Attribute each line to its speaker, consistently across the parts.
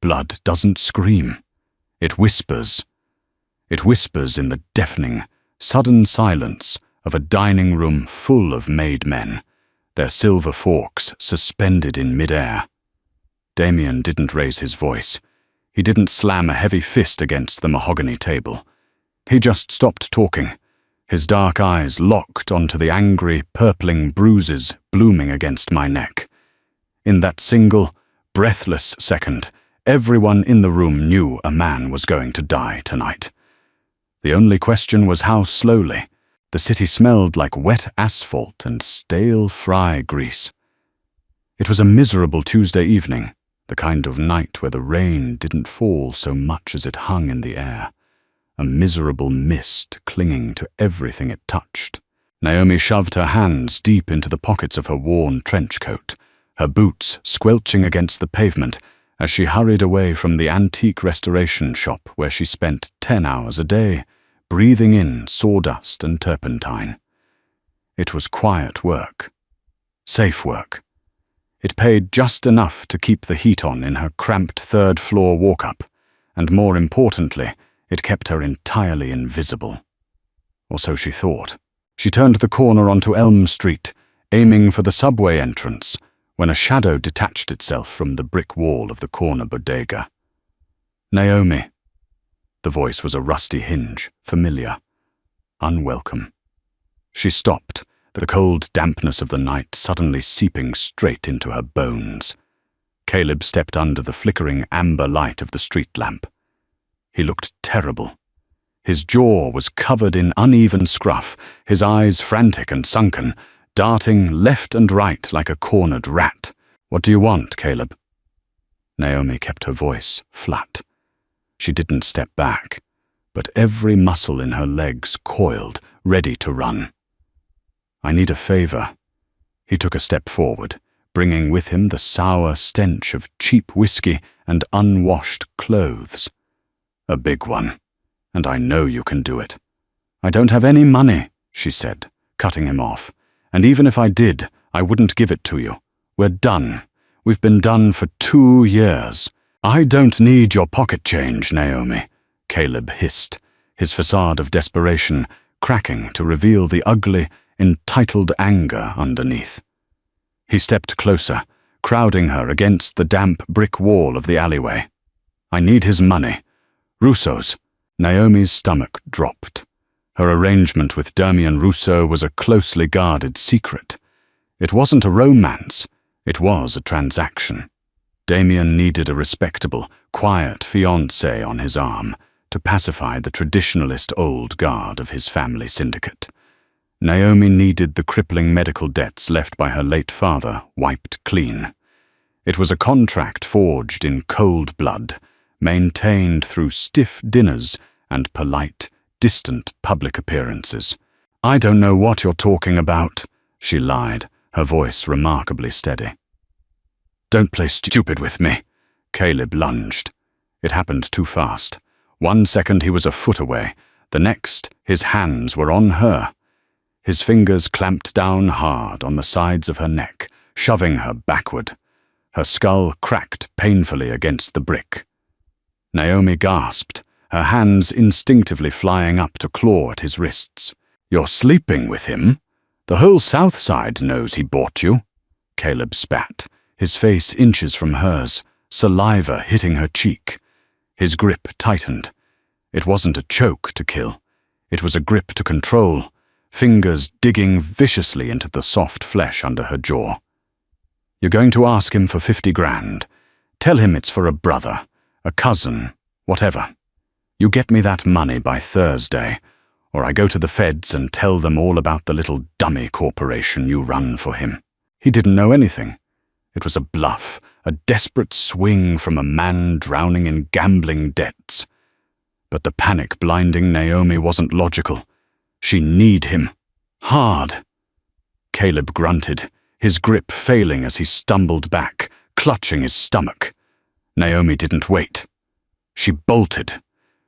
Speaker 1: Blood doesn't scream. It whispers. It whispers in the deafening, sudden silence of a dining room full of maid men, their silver forks suspended in mid-air. Damien didn't raise his voice. He didn't slam a heavy fist against the mahogany table. He just stopped talking, his dark eyes locked onto the angry, purpling bruises blooming against my neck. In that single, breathless second, everyone in the room knew a man was going to die tonight. The only question was how slowly. The city smelled like wet asphalt and stale fry grease. It was a miserable Tuesday evening, the kind of night where the rain didn't fall so much as it hung in the air, a miserable mist clinging to everything it touched. Naomi shoved her hands deep into the pockets of her worn trench coat, her boots squelching against the pavement as she hurried away from the antique restoration shop where she spent 10 hours a day, breathing in sawdust and turpentine. It was quiet work, safe work. It paid just enough to keep the heat on in her cramped third-floor walk-up, and more importantly, it kept her entirely invisible. Or so she thought. She turned the corner onto Elm Street, aiming for the subway entrance, when a shadow detached itself from the brick wall of the corner bodega. Naomi. The voice was a rusty hinge, familiar, unwelcome. She stopped, the cold dampness of the night suddenly seeping straight into her bones. Caleb stepped under the flickering amber light of the street lamp. He looked terrible. His jaw was covered in uneven scruff, his eyes frantic and sunken, darting left and right like a cornered rat. "What do you want, Caleb?" Naomi kept her voice flat. She didn't step back, but every muscle in her legs coiled, ready to run. "I need a favor." He took a step forward, bringing with him the sour stench of cheap whiskey and unwashed clothes. "A big one, and I know you can do it." "I don't have any money," she said, cutting him off. "And even if I did, I wouldn't give it to you. We're done. We've been done for 2 years. "I don't need your pocket change, Naomi," Caleb hissed, his facade of desperation cracking to reveal the ugly, entitled anger underneath. He stepped closer, crowding her against the damp brick wall of the alleyway. "I need his money. Russo's." Naomi's stomach dropped. Her arrangement with Damien Russo was a closely guarded secret. It wasn't a romance, it was a transaction. Damien needed a respectable, quiet fiancé on his arm to pacify the traditionalist old guard of his family syndicate. Naomi needed the crippling medical debts left by her late father wiped clean. It was a contract forged in cold blood, maintained through stiff dinners and polite, distant public appearances. "I don't know what you're talking about," she lied, her voice remarkably steady. "Don't play stupid with me." Caleb lunged. It happened too fast. 1 second he was a foot away, the next his hands were on her. His fingers clamped down hard on the sides of her neck, shoving her backward. Her skull cracked painfully against the brick. Naomi gasped, her hands instinctively flying up to claw at his wrists. "You're sleeping with him? The whole South Side knows he bought you." Caleb spat, his face inches from hers, saliva hitting her cheek. His grip tightened. It wasn't a choke to kill. It was a grip to control, fingers digging viciously into the soft flesh under her jaw. "You're going to ask him for 50 grand. Tell him it's for a brother, a cousin, whatever. You get me that money by Thursday, or I go to the feds and tell them all about the little dummy corporation you run for him." He didn't know anything. It was a bluff, a desperate swing from a man drowning in gambling debts. But the panic blinding Naomi wasn't logical. She needed him. Hard. Caleb grunted, his grip failing as he stumbled back, clutching his stomach. Naomi didn't wait. She bolted.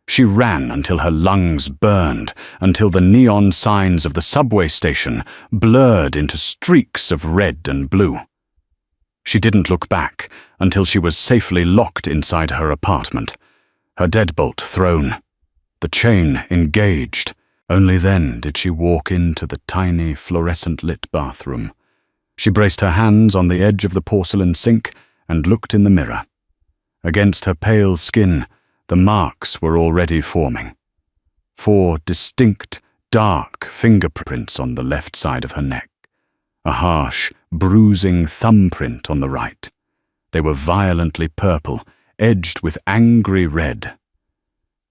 Speaker 1: She ran until her lungs burned, until the neon signs of the subway station blurred into streaks of red and blue. She didn't look back until she was safely locked inside her apartment, her deadbolt thrown, the chain engaged. Only then did she walk into the tiny, fluorescent-lit bathroom. She braced her hands on the edge of the porcelain sink and looked in the mirror. Against her pale skin, the marks were already forming. 4 distinct, dark fingerprints on the left side of her neck. A harsh, bruising thumbprint on the right. They were violently purple, edged with angry red.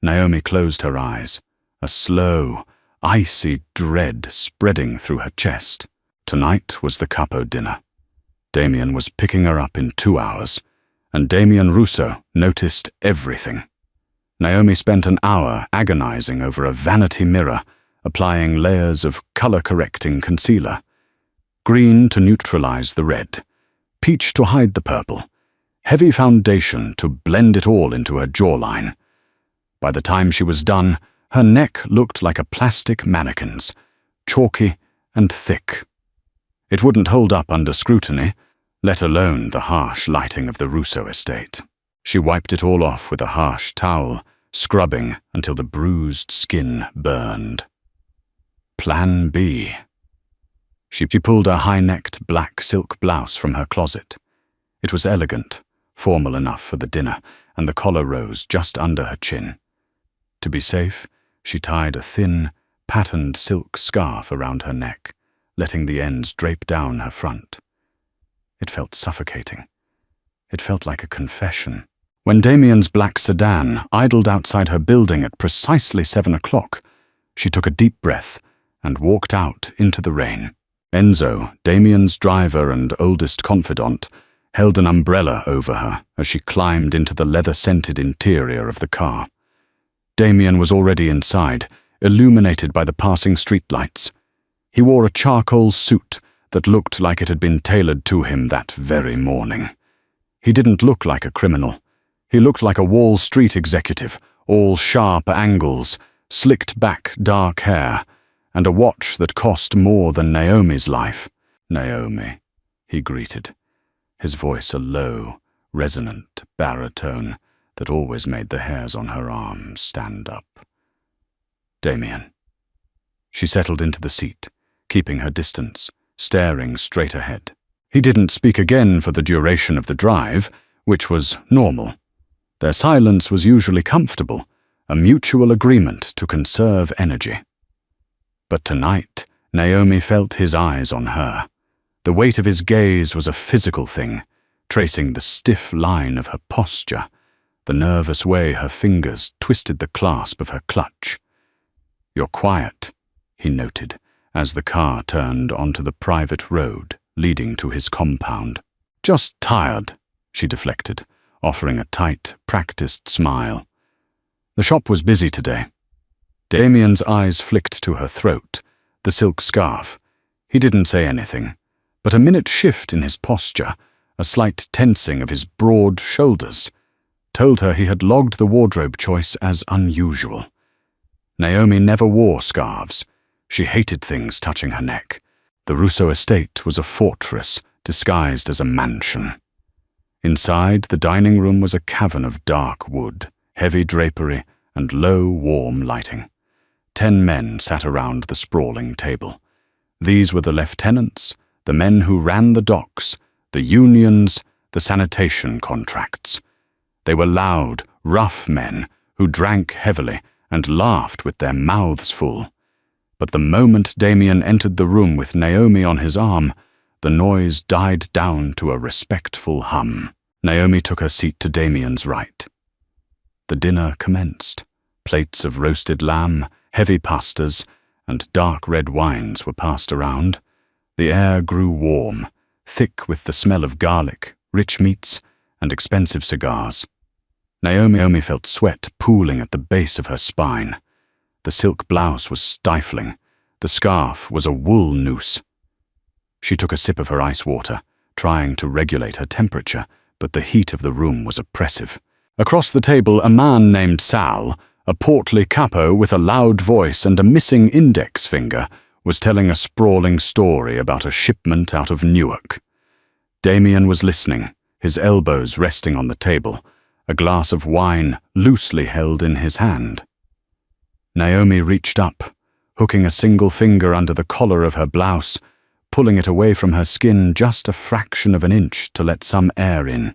Speaker 1: Naomi closed her eyes, a slow, icy dread spreading through her chest. Tonight was the capo dinner. Damien was picking her up in 2 hours, and Damien Russo noticed everything. Naomi spent an hour agonizing over a vanity mirror, applying layers of color-correcting concealer. Green to neutralize the red, peach to hide the purple, heavy foundation to blend it all into her jawline. By the time she was done, her neck looked like a plastic mannequin's, chalky and thick. It wouldn't hold up under scrutiny, let alone the harsh lighting of the Russo estate. She wiped it all off with a harsh towel, scrubbing until the bruised skin burned. Plan B. She pulled a high-necked black silk blouse from her closet. It was elegant, formal enough for the dinner, and the collar rose just under her chin. To be safe, she tied a thin, patterned silk scarf around her neck, letting the ends drape down her front. It felt suffocating. It felt like a confession. When Damien's black sedan idled outside her building at precisely 7 o'clock, she took a deep breath and walked out into the rain. Enzo, Damien's driver and oldest confidant, held an umbrella over her as she climbed into the leather-scented interior of the car. Damien was already inside, illuminated by the passing streetlights. He wore a charcoal suit that looked like it had been tailored to him that very morning. He didn't look like a criminal. He looked like a Wall Street executive, all sharp angles, slicked back dark hair, and a watch that cost more than Naomi's life. "Naomi," he greeted, his voice a low, resonant baritone that always made the hairs on her arms stand up. "Damien." She settled into the seat, keeping her distance, staring straight ahead. He didn't speak again for the duration of the drive, which was normal. Their silence was usually comfortable, a mutual agreement to conserve energy. But tonight, Naomi felt his eyes on her. The weight of his gaze was a physical thing, tracing the stiff line of her posture, the nervous way her fingers twisted the clasp of her clutch. "You're quiet," he noted, as the car turned onto the private road leading to his compound. "Just tired," she deflected, offering a tight, practiced smile. The shop was busy today. Damien's eyes flicked to her throat, the silk scarf. He didn't say anything, but a minute shift in his posture, a slight tensing of his broad shoulders, told her he had logged the wardrobe choice as unusual. Naomi never wore scarves. She hated things touching her neck. The Russo estate was a fortress disguised as a mansion. Inside, the dining room was a cavern of dark wood, heavy drapery, and low, warm lighting. 10 men sat around the sprawling table. These were the lieutenants, the men who ran the docks, the unions, the sanitation contracts. They were loud, rough men who drank heavily and laughed with their mouths full. But the moment Damien entered the room with Naomi on his arm, the noise died down to a respectful hum. Naomi took her seat to Damien's right. The dinner commenced. Plates of roasted lamb, heavy pastas, and dark red wines were passed around. The air grew warm, thick with the smell of garlic, rich meats, and expensive cigars. Naomi felt sweat pooling at the base of her spine. The silk blouse was stifling. The scarf was a wool noose. She took a sip of her ice water, trying to regulate her temperature, but the heat of the room was oppressive. Across the table, a man named Sal, a portly capo with a loud voice and a missing index finger, was telling a sprawling story about a shipment out of Newark. Damien was listening, his elbows resting on the table, a glass of wine loosely held in his hand. Naomi reached up, hooking a single finger under the collar of her blouse, pulling it away from her skin just a fraction of an inch to let some air in.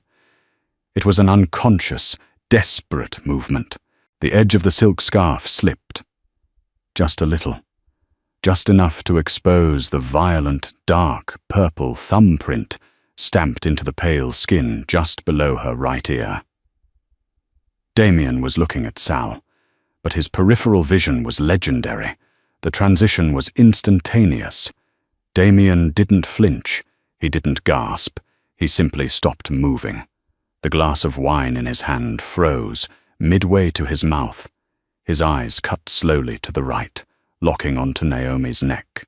Speaker 1: It was an unconscious, desperate movement. The edge of the silk scarf slipped. Just a little. Just enough to expose the violent, dark, purple thumbprint stamped into the pale skin just below her right ear. Damien was looking at Sal, but his peripheral vision was legendary. The transition was instantaneous. Damien didn't flinch. He didn't gasp. He simply stopped moving. The glass of wine in his hand froze, midway to his mouth. His eyes cut slowly to the right, locking onto Naomi's neck.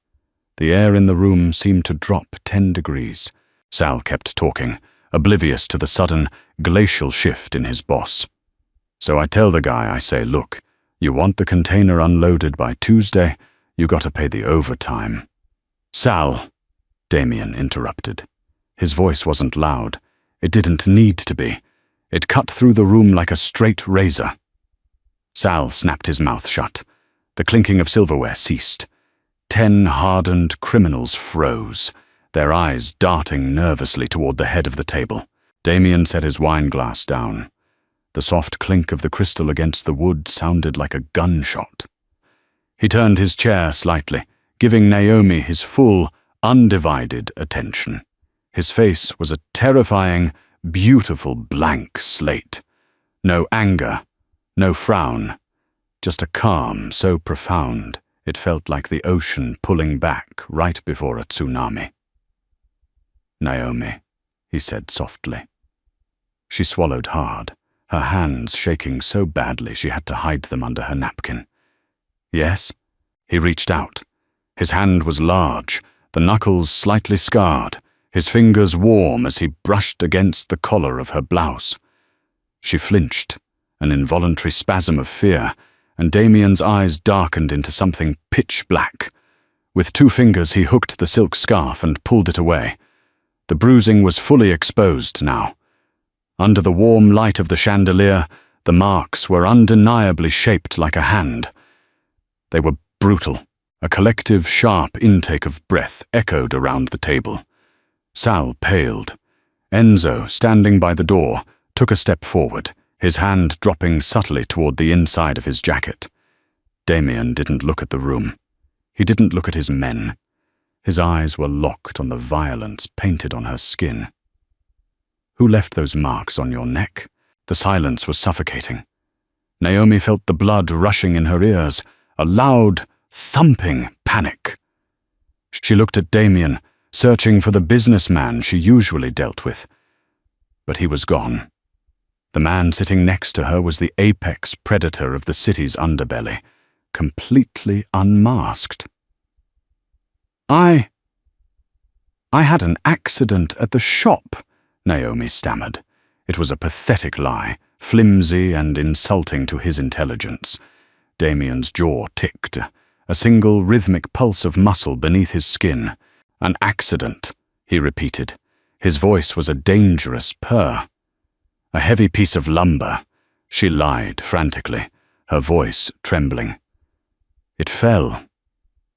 Speaker 1: The air in the room seemed to drop 10 degrees. Sal kept talking, oblivious to the sudden, glacial shift in his boss. So I tell the guy, I say, look, you want the container unloaded by Tuesday, you gotta pay the overtime. Sal, Damien interrupted. His voice wasn't loud. It didn't need to be. It cut through the room like a straight razor. Sal snapped his mouth shut. The clinking of silverware ceased. 10 hardened criminals froze, their eyes darting nervously toward the head of the table. Damien set his wine glass down. The soft clink of the crystal against the wood sounded like a gunshot. He turned his chair slightly, giving Naomi his full, undivided attention. His face was a terrifying, beautiful blank slate. No anger, no frown, just a calm so profound it felt like the ocean pulling back right before a tsunami. Naomi, he said softly. She swallowed hard, her hands shaking so badly she had to hide them under her napkin. Yes? He reached out. His hand was large, the knuckles slightly scarred, his fingers warm as he brushed against the collar of her blouse. She flinched, an involuntary spasm of fear, and Damien's eyes darkened into something pitch black. With 2 fingers he hooked the silk scarf and pulled it away. The bruising was fully exposed now. Under the warm light of the chandelier, the marks were undeniably shaped like a hand. They were brutal. A collective, sharp intake of breath echoed around the table. Sal paled. Enzo, standing by the door, took a step forward, his hand dropping subtly toward the inside of his jacket. Damien didn't look at the room. He didn't look at his men. His eyes were locked on the violence painted on her skin. Who left those marks on your neck? The silence was suffocating. Naomi felt the blood rushing in her ears, a loud, thumping panic. She looked at Damien, searching for the businessman she usually dealt with. But he was gone. The man sitting next to her was the apex predator of the city's underbelly, completely unmasked. I had an accident at the shop, Naomi stammered. It was a pathetic lie, flimsy and insulting to his intelligence. Damien's jaw ticked, a single rhythmic pulse of muscle beneath his skin. An accident, he repeated. His voice was a dangerous purr. A heavy piece of lumber. She lied frantically, her voice trembling. It fell.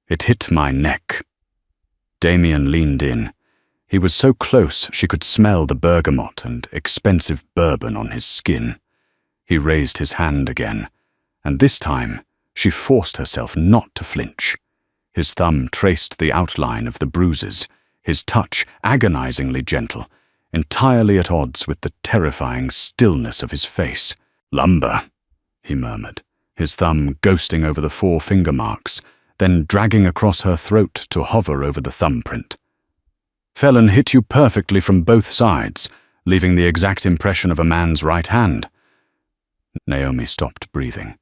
Speaker 1: It hit my neck. Damien leaned in. He was so close she could smell the bergamot and expensive bourbon on his skin. He raised his hand again, and this time she forced herself not to flinch. His thumb traced the outline of the bruises, his touch agonizingly gentle, entirely at odds with the terrifying stillness of his face. "Lumber," he murmured, his thumb ghosting over the 4 finger marks, then dragging across her throat to hover over the thumbprint. "Fell and hit you perfectly from both sides, leaving the exact impression of a man's right hand." Naomi stopped breathing.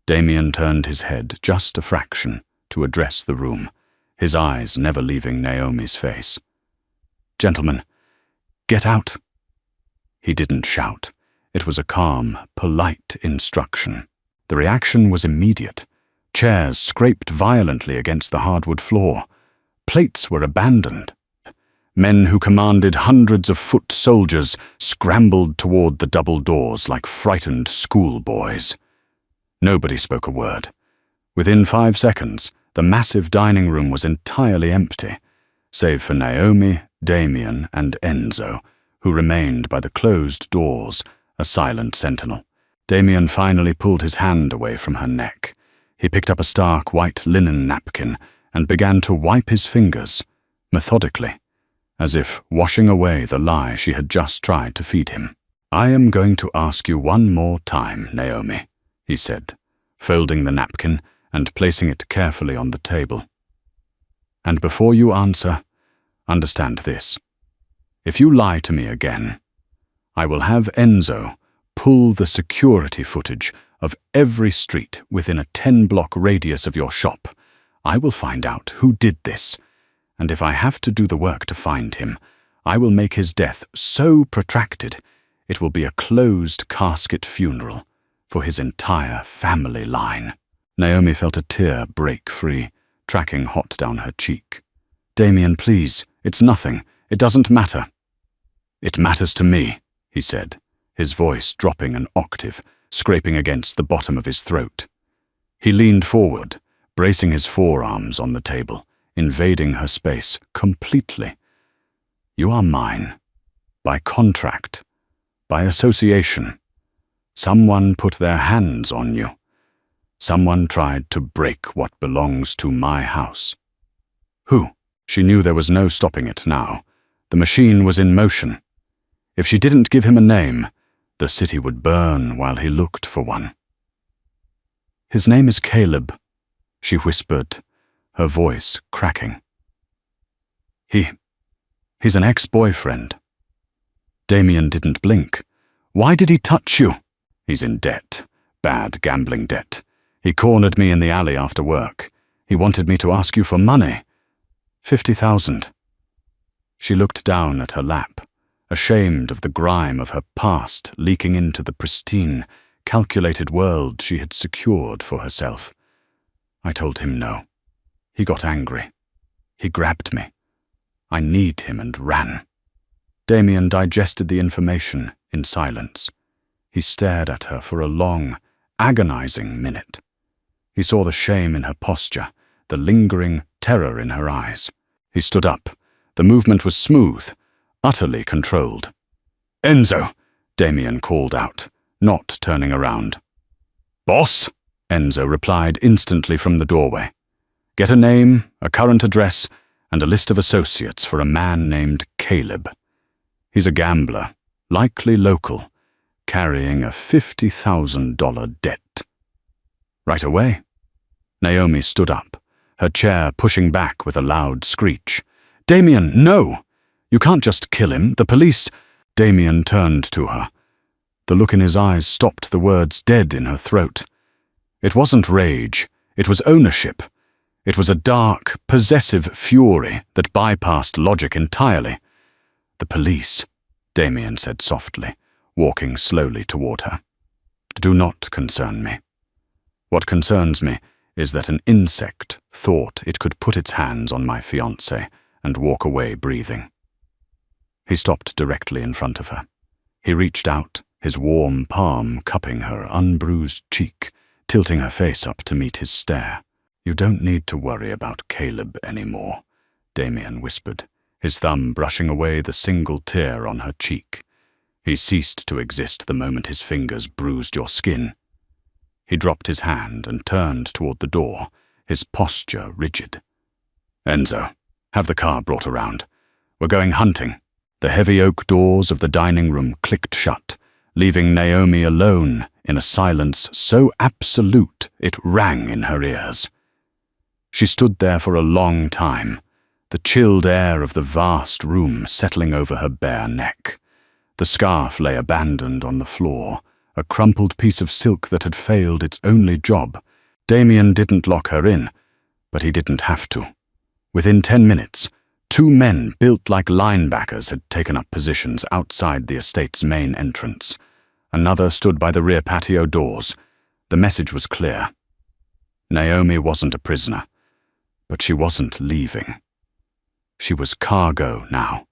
Speaker 1: Damien turned his head just a fraction to address the room, his eyes never leaving Naomi's face. "Gentlemen, get out." He didn't shout. It was a calm, polite instruction. The reaction was immediate. Chairs scraped violently against the hardwood floor. Plates were abandoned. Men who commanded hundreds of foot soldiers scrambled toward the double doors like frightened schoolboys. Nobody spoke a word. Within 5 seconds, the massive dining room was entirely empty, save for Naomi, Damien, and Enzo, who remained by the closed doors, a silent sentinel. Damien finally pulled his hand away from her neck. He picked up a stark white linen napkin and began to wipe his fingers, methodically, as if washing away the lie she had just tried to feed him. "I am going to ask you one more time, Naomi," he said, folding the napkin and placing it carefully on the table. "And before you answer, understand this. If you lie to me again, I will have Enzo pull the security footage of every street within a 10-block radius of your shop. I will find out who did this, and if I have to do the work to find him, I will make his death so protracted it will be a closed casket funeral for his entire family line." Naomi felt a tear break free, tracking hot down her cheek. "Damien, please, it's nothing. It doesn't matter." "It matters to me," he said, his voice dropping an octave, scraping against the bottom of his throat. He leaned forward, bracing his forearms on the table, invading her space completely. "You are mine. By contract. By association. Someone put their hands on you. Someone tried to break what belongs to my house." Who? She knew there was no stopping it now. The machine was in motion. If she didn't give him a name, the city would burn while he looked for one. "His name is Caleb," she whispered, her voice cracking. He's an ex-boyfriend." Damien didn't blink. "Why did he touch you?" "He's in debt. Bad gambling debt. He cornered me in the alley after work. He wanted me to ask you for money. 50,000. She looked down at her lap, ashamed of the grime of her past leaking into the pristine, calculated world she had secured for herself. I told him no. He got angry. He grabbed me. I kneed him and ran. Damien digested the information in silence. He stared at her for a long, agonizing minute. He saw the shame in her posture, the lingering terror in her eyes. He stood up. The movement was smooth, utterly controlled. "Enzo!" Damien called out, not turning around. "Boss?" Enzo replied instantly from the doorway. "Get a name, a current address, and a list of associates for a man named Caleb. He's a gambler, likely local, carrying a $50,000 debt." "Right away." Naomi stood up, her chair pushing back with a loud screech. "Damien, no! You can't just kill him. The police—" Damien turned to her. The look in his eyes stopped the words dead in her throat. It wasn't rage. It was ownership. It was a dark, possessive fury that bypassed logic entirely. "The police," Damien said softly, walking slowly toward her, "do not concern me. What concerns me is that an insect thought it could put its hands on my fiancé and walk away breathing." He stopped directly in front of her. He reached out, his warm palm cupping her unbruised cheek, tilting her face up to meet his stare. "You don't need to worry about Caleb anymore," Damien whispered, his thumb brushing away the single tear on her cheek. "He ceased to exist the moment his fingers bruised your skin." He dropped his hand and turned toward the door, his posture rigid. "Enzo, have the car brought around. We're going hunting." The heavy oak doors of the dining room clicked shut, leaving Naomi alone in a silence so absolute it rang in her ears. She stood there for a long time, the chilled air of the vast room settling over her bare neck. The scarf lay abandoned on the floor, a crumpled piece of silk that had failed its only job. Damien didn't lock her in, but he didn't have to. Within 10 minutes, 2 men built like linebackers had taken up positions outside the estate's main entrance. Another stood by the rear patio doors. The message was clear. Naomi wasn't a prisoner, but she wasn't leaving. She was cargo now,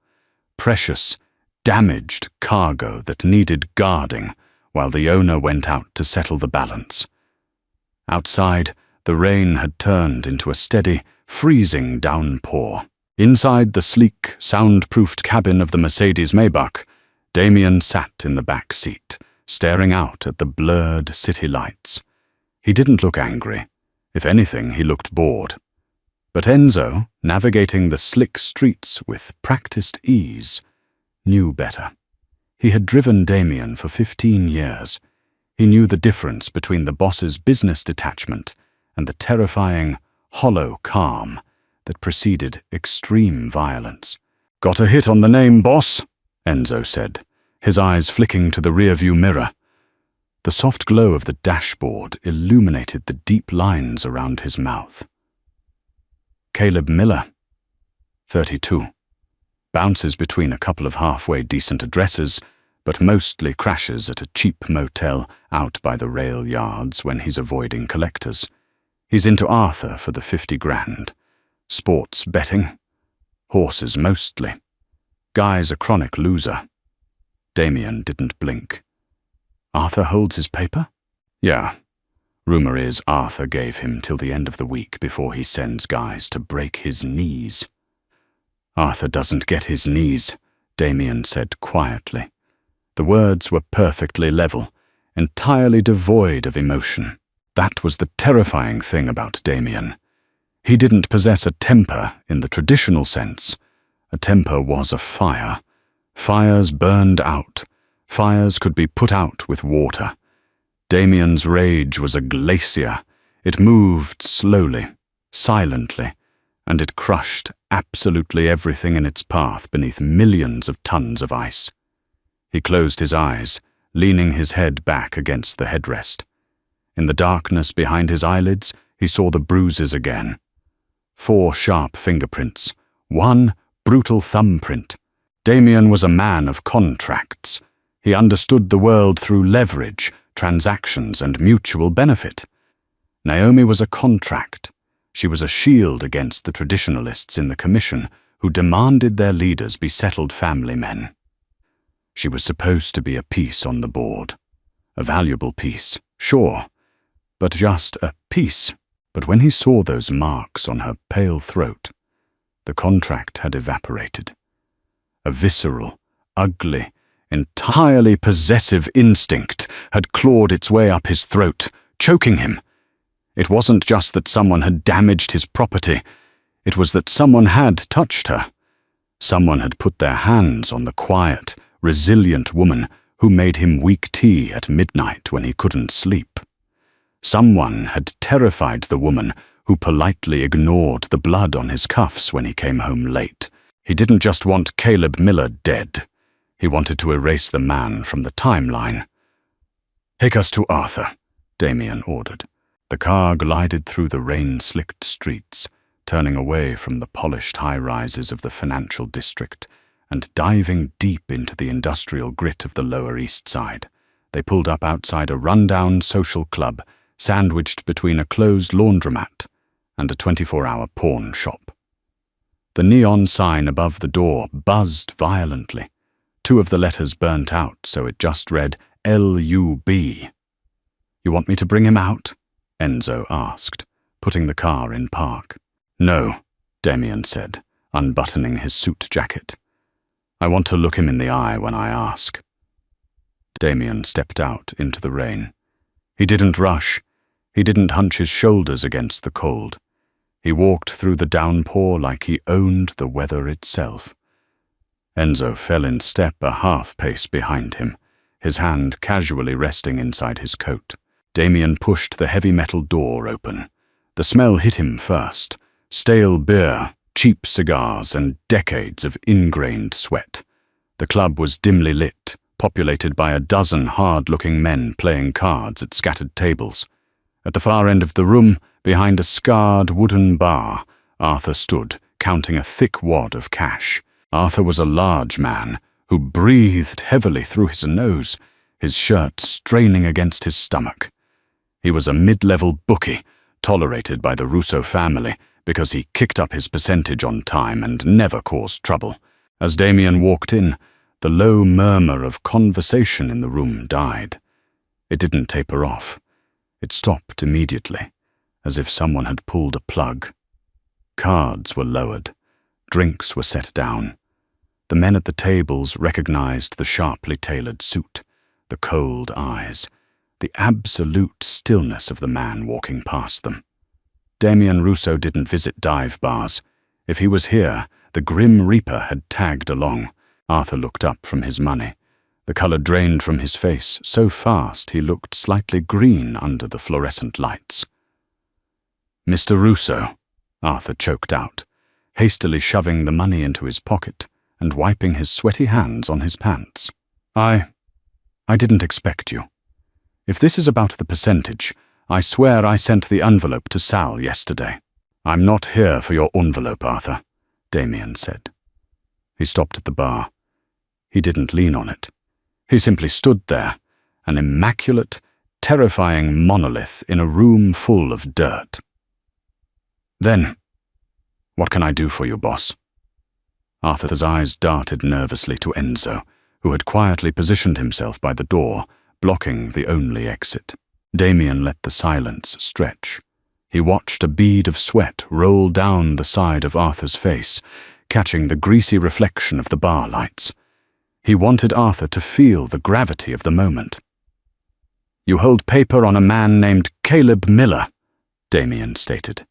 Speaker 1: precious, damaged cargo that needed guarding while the owner went out to settle the balance. Outside, the rain had turned into a steady, freezing downpour. Inside the sleek, soundproofed cabin of the Mercedes Maybach, Damien sat in the back seat, staring out at the blurred city lights. He didn't look angry. If anything, he looked bored. But Enzo, navigating the slick streets with practiced ease, knew better. He had driven Damien for 15 years. He knew the difference between the boss's business detachment and the terrifying, hollow calm that preceded extreme violence. "Got a hit on the name, boss," Enzo said, his eyes flicking to the rearview mirror. The soft glow of the dashboard illuminated the deep lines around his mouth. Caleb Miller, 32. Bounces between a couple of halfway decent addresses, but mostly crashes at a cheap motel out by the rail yards when he's avoiding collectors. He's into Arthur for the 50 grand. Sports betting. Horses mostly. Guy's a chronic loser. Damien didn't blink. Arthur holds his paper? Yeah. Rumor is Arthur gave him till the end of the week before he sends guys to break his knees. Arthur doesn't get his knees, Damien said quietly. The words were perfectly level, entirely devoid of emotion. That was the terrifying thing about Damien. He didn't possess a temper in the traditional sense. A temper was a fire. Fires burned out. Fires could be put out with water. Damien's rage was a glacier. It moved slowly, silently, and it crushed absolutely everything in its path beneath millions of tons of ice. He closed his eyes, leaning his head back against the headrest. In the darkness behind his eyelids, he saw the bruises again. 4 sharp fingerprints, 1 brutal thumbprint. Damien was a man of contracts. He understood the world through leverage, transactions, and mutual benefit. Naomi was a contract. She was a shield against the traditionalists in the commission who demanded their leaders be settled family men. She was supposed to be a piece on the board. A valuable piece, sure, but just a piece. But when he saw those marks on her pale throat, the contract had evaporated. A visceral, ugly, entirely possessive instinct had clawed its way up his throat, choking him. It wasn't just that someone had damaged his property. It was that someone had touched her. Someone had put their hands on the quiet, resilient woman who made him weak tea at midnight when he couldn't sleep. Someone had terrified the woman who politely ignored the blood on his cuffs when he came home late. He didn't just want Caleb Miller dead. He wanted to erase the man from the timeline. "Take us to Arthur," Damien ordered. The car glided through the rain-slicked streets, turning away from the polished high-rises of the financial district and diving deep into the industrial grit of the Lower East Side. They pulled up outside a rundown social club, sandwiched between a closed laundromat and a 24-hour pawn shop. The neon sign above the door buzzed violently. 2 of the letters burnt out, so it just read LUB. "You want me to bring him out?" Enzo asked, putting the car in park. "No," Damien said, unbuttoning his suit jacket. "I want to look him in the eye when I ask." Damien stepped out into the rain. He didn't rush. He didn't hunch his shoulders against the cold. He walked through the downpour like he owned the weather itself. Enzo fell in step a half-pace behind him, his hand casually resting inside his coat. Damien pushed the heavy metal door open. The smell hit him first. Stale beer, cheap cigars, and decades of ingrained sweat. The club was dimly lit, populated by a dozen hard-looking men playing cards at scattered tables. At the far end of the room, behind a scarred wooden bar, Arthur stood, counting a thick wad of cash. Arthur was a large man who breathed heavily through his nose, his shirt straining against his stomach. He was a mid-level bookie, tolerated by the Russo family because he kicked up his percentage on time and never caused trouble. As Damien walked in, the low murmur of conversation in the room died. It didn't taper off. It stopped immediately, as if someone had pulled a plug. Cards were lowered. Drinks were set down. The men at the tables recognized the sharply tailored suit, the cold eyes, the absolute stillness of the man walking past them. Damien Rousseau didn't visit dive bars. If he was here, the Grim Reaper had tagged along. Arthur looked up from his money. The color drained from his face so fast he looked slightly green under the fluorescent lights. "Mr. Rousseau," Arthur choked out, hastily shoving the money into his pocket and wiping his sweaty hands on his pants. I didn't expect you. If this is about the percentage, I swear I sent the envelope to Sal yesterday." "I'm not here for your envelope, Arthur," Damien said. He stopped at the bar. He didn't lean on it. He simply stood there, an immaculate, terrifying monolith in a room full of dirt. "Then, what can I do for you, boss?" Arthur's eyes darted nervously to Enzo, who had quietly positioned himself by the door, blocking the only exit. Damien let the silence stretch. He watched a bead of sweat roll down the side of Arthur's face, catching the greasy reflection of the bar lights. He wanted Arthur to feel the gravity of the moment. "You hold paper on a man named Caleb Miller," Damien stated.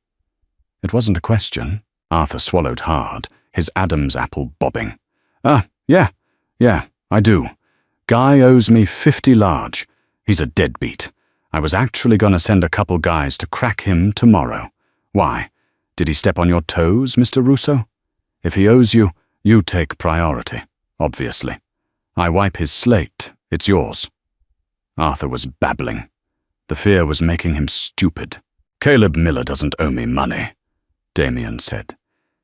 Speaker 1: It wasn't a question. Arthur swallowed hard, his Adam's apple bobbing. Yeah, I do. Guy owes me 50 large. He's a deadbeat. I was actually going to send a couple guys to crack him tomorrow. Why? Did he step on your toes, Mr. Rousseau? If he owes you, you take priority, obviously. I wipe his slate, it's yours." Arthur was babbling. The fear was making him stupid. "Caleb Miller doesn't owe me money," Damien said,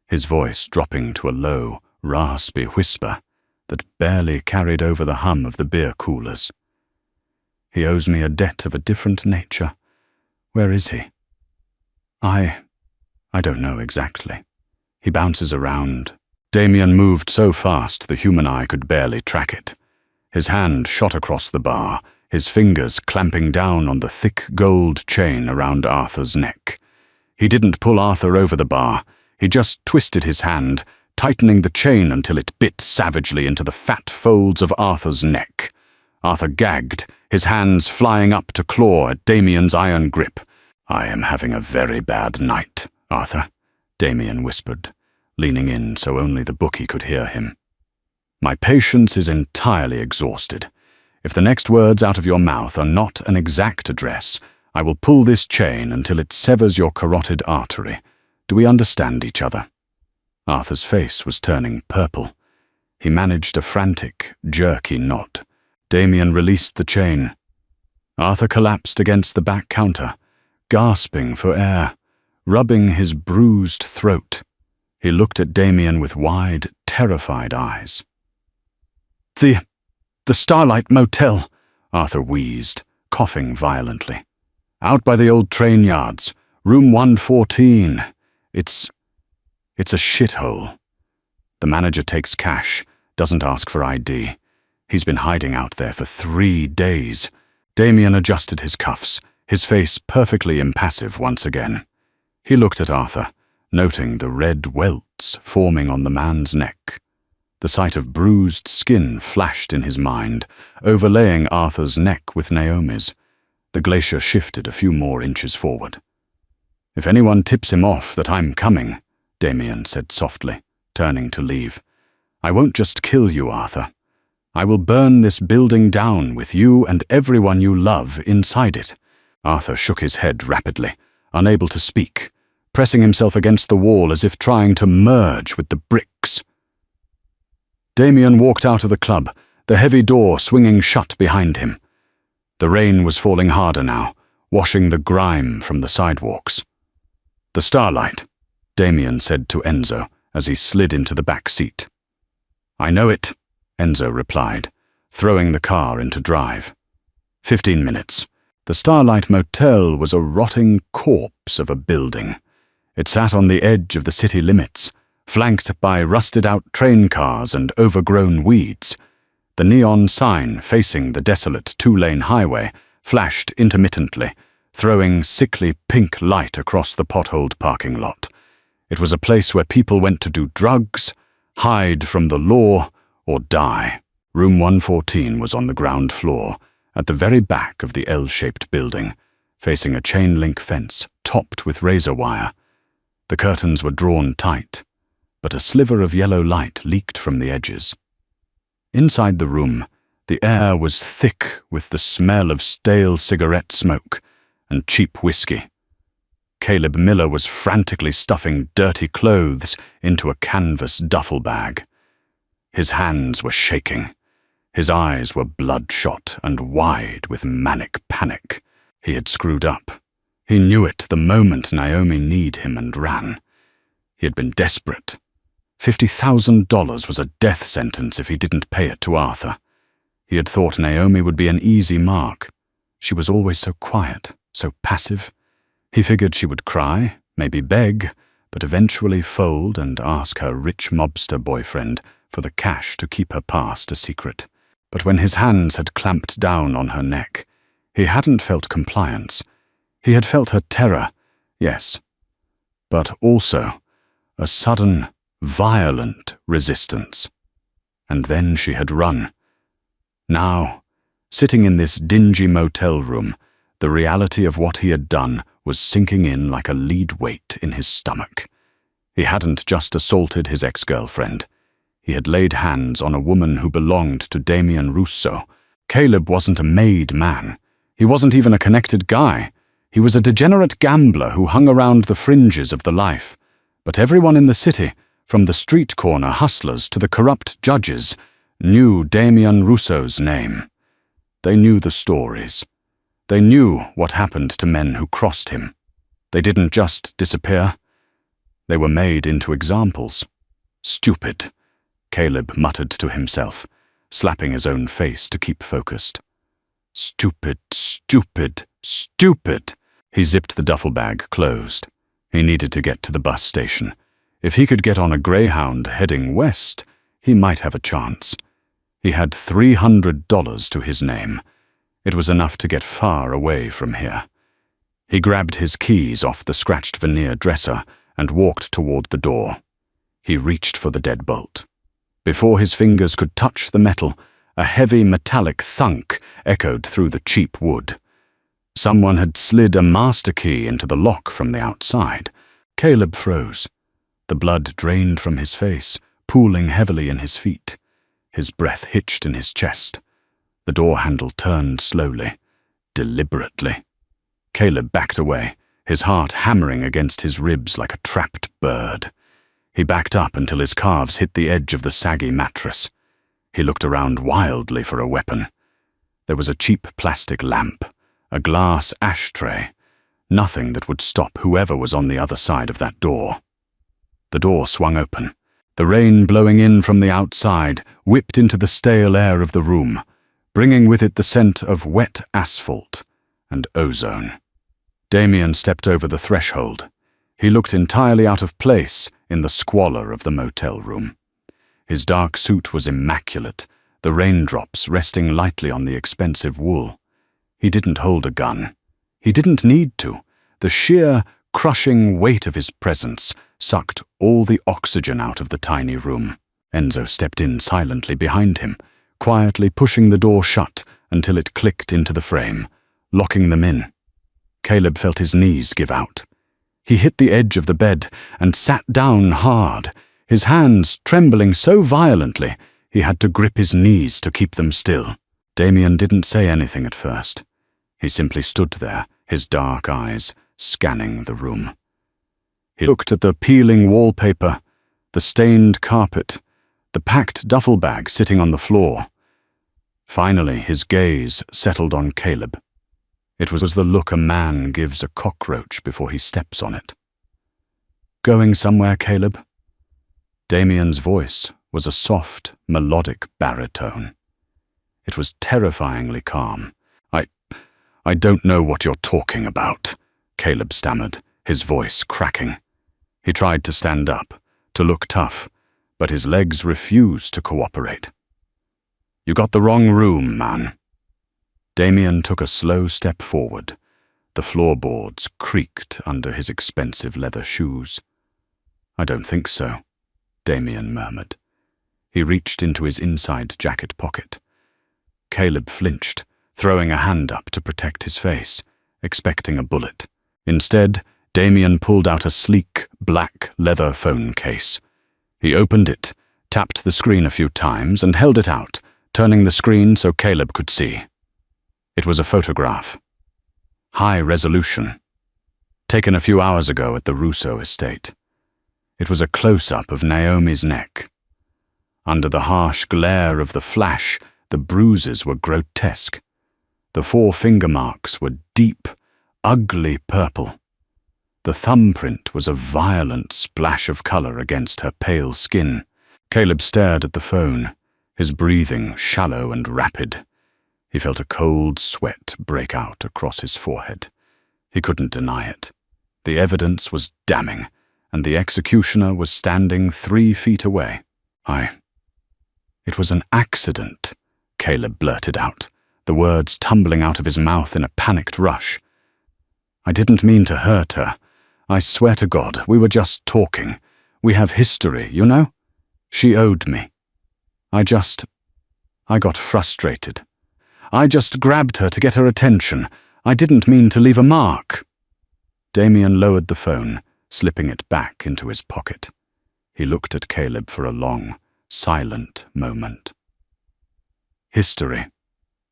Speaker 1: his voice dropping to a low, raspy whisper that barely carried over the hum of the beer coolers. "He owes me a debt of a different nature. Where is he?" I don't know exactly. He bounces around." Damien moved so fast the human eye could barely track it. His hand shot across the bar, his fingers clamping down on the thick gold chain around Arthur's neck. He didn't pull Arthur over the bar. He just twisted his hand, tightening the chain until it bit savagely into the fat folds of Arthur's neck. Arthur gagged, his hands flying up to claw at Damien's iron grip. "I am having a very bad night, Arthur," Damien whispered, leaning in so only the bookie could hear him. "My patience is entirely exhausted. If the next words out of your mouth are not an exact address, I will pull this chain until it severs your carotid artery. Do we understand each other?" Arthur's face was turning purple. He managed a frantic, jerky nod. Damien released the chain. Arthur collapsed against the back counter, gasping for air, rubbing his bruised throat. He looked at Damien with wide, terrified eyes. The Starlight Motel," Arthur wheezed, coughing violently. "Out by the old train yards, room 114. It's a shithole. The manager takes cash, doesn't ask for ID. He's been hiding out there for 3 days." Damien adjusted his cuffs, his face perfectly impassive once again. He looked at Arthur, noting the red welts forming on the man's neck. The sight of bruised skin flashed in his mind, overlaying Arthur's neck with Naomi's. The glacier shifted a few more inches forward. "If anyone tips him off that I'm coming," Damien said softly, turning to leave, "I won't just kill you, Arthur. I will burn this building down with you and everyone you love inside it." Arthur shook his head rapidly, unable to speak, pressing himself against the wall as if trying to merge with the bricks. Damien walked out of the club, the heavy door swinging shut behind him. The rain was falling harder now, washing the grime from the sidewalks. "The Starlight," Damien said to Enzo as he slid into the back seat. "I know it," Enzo replied, throwing the car into drive. 15 minutes. The Starlight Motel was a rotting corpse of a building. It sat on the edge of the city limits, flanked by rusted-out train cars and overgrown weeds. The neon sign facing the desolate two-lane highway flashed intermittently, throwing sickly pink light across the potholed parking lot. It was a place where people went to do drugs, hide from the law, or die. Room 114 was on the ground floor, at the very back of the L-shaped building, facing a chain-link fence topped with razor wire. The curtains were drawn tight, but a sliver of yellow light leaked from the edges. Inside the room, the air was thick with the smell of stale cigarette smoke and cheap whiskey. Caleb Miller was frantically stuffing dirty clothes into a canvas duffel bag. His hands were shaking. His eyes were bloodshot and wide with manic panic. He had screwed up. He knew it the moment Naomi kneed him and ran. He had been desperate. $50,000 was a death sentence if he didn't pay it to Arthur. He had thought Naomi would be an easy mark. She was always so quiet, so passive. He figured she would cry, maybe beg, but eventually fold and ask her rich mobster boyfriend for the cash to keep her past a secret. But when his hands had clamped down on her neck, he hadn't felt compliance. He had felt her terror, yes, but also a sudden, violent resistance. And then she had run. Now, sitting in this dingy motel room, the reality of what he had done was sinking in like a lead weight in his stomach. He hadn't just assaulted his ex-girlfriend. He had laid hands on a woman who belonged to Damien Russo. Caleb wasn't a made man. He wasn't even a connected guy. He was a degenerate gambler who hung around the fringes of the life. But everyone in the city, from the street corner hustlers to the corrupt judges, knew Damien Russo's name. They knew the stories. They knew what happened to men who crossed him. They didn't just disappear. They were made into examples. Stupid, Caleb muttered to himself, slapping his own face to keep focused. Stupid, stupid, stupid. He zipped the duffel bag closed. He needed to get to the bus station. If he could get on a Greyhound heading west, he might have a chance. He had $300 to his name. It was enough to get far away from here. He grabbed his keys off the scratched veneer dresser and walked toward the door. He reached for the deadbolt. Before his fingers could touch the metal, a heavy metallic thunk echoed through the cheap wood. Someone had slid a master key into the lock from the outside. Caleb froze. The blood drained from his face, pooling heavily in his feet. His breath hitched in his chest. The door handle turned slowly, deliberately. Caleb backed away, his heart hammering against his ribs like a trapped bird. He backed up until his calves hit the edge of the saggy mattress. He looked around wildly for a weapon. There was a cheap plastic lamp, a glass ashtray, nothing that would stop whoever was on the other side of that door. The door swung open. The rain blowing in from the outside whipped into the stale air of the room, bringing with it the scent of wet asphalt and ozone. Damien stepped over the threshold. He looked entirely out of place in the squalor of the motel room. His dark suit was immaculate, the raindrops resting lightly on the expensive wool. He didn't hold a gun. He didn't need to. The sheer, crushing weight of his presence sucked all the oxygen out of the tiny room. Enzo stepped in silently behind him, quietly pushing the door shut until it clicked into the frame, locking them in. Caleb felt his knees give out. He hit the edge of the bed and sat down hard, his hands trembling so violently he had to grip his knees to keep them still. Damien didn't say anything at first. He simply stood there, his dark eyes scanning the room. He looked at the peeling wallpaper, the stained carpet, the packed duffel bag sitting on the floor. Finally, his gaze settled on Caleb. It was the look a man gives a cockroach before he steps on it. "Going somewhere, Caleb?" Damien's voice was a soft, melodic baritone. It was terrifyingly calm. I don't know what you're talking about," Caleb stammered, his voice cracking. He tried to stand up, to to look tough, but his legs refused to cooperate. "You got the wrong room, man." Damien took a slow step forward. The floorboards creaked under his expensive leather shoes. "I don't think so," Damien murmured. He reached into his inside jacket pocket. Caleb flinched, throwing a hand up to protect his face, expecting a bullet. Instead, Damien pulled out a sleek, black leather phone case. He opened it, tapped the screen a few times, and held it out, turning the screen so Caleb could see. It was a photograph. High resolution. Taken a few hours ago at the Russo estate. It was a close-up of Naomi's neck. Under the harsh glare of the flash, the bruises were grotesque. The 4 finger marks were deep, ugly purple. The thumbprint was a violent splash of color against her pale skin. Caleb stared at the phone, his breathing shallow and rapid. He felt a cold sweat break out across his forehead. He couldn't deny it. The evidence was damning, and the executioner was standing 3 feet away. It was an accident," Caleb blurted out, the words tumbling out of his mouth in a panicked rush. "I didn't mean to hurt her. I swear to God, we were just talking. We have history, you know? She owed me. I got frustrated. I just grabbed her to get her attention. I didn't mean to leave a mark." Damien lowered the phone, slipping it back into his pocket. He looked at Caleb for a long, silent moment. "History,"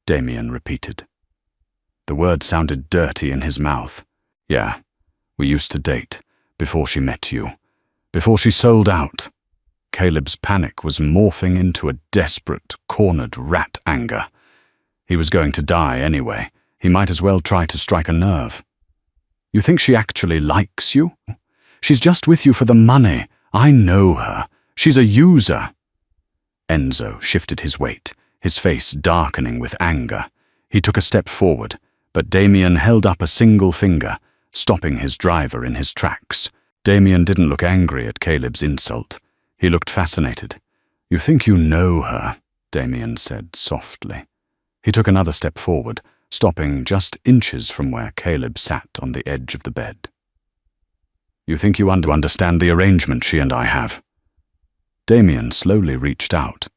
Speaker 1: Damien repeated. The word sounded dirty in his mouth. "Yeah, we used to date, before she met you, before she sold out." Caleb's panic was morphing into a desperate, cornered rat anger. He was going to die anyway. He might as well try to strike a nerve. "You think she actually likes you? She's just with you for the money. I know her. She's a user." Enzo shifted his weight, his face darkening with anger. He took a step forward, but Damien held up a single finger, stopping his driver in his tracks. Damien didn't look angry at Caleb's insult. He looked fascinated. "You think you know her," Damien said softly. He took another step forward, stopping just inches from where Caleb sat on the edge of the bed. "You think you understand the arrangement she and I have?" Damien slowly reached out.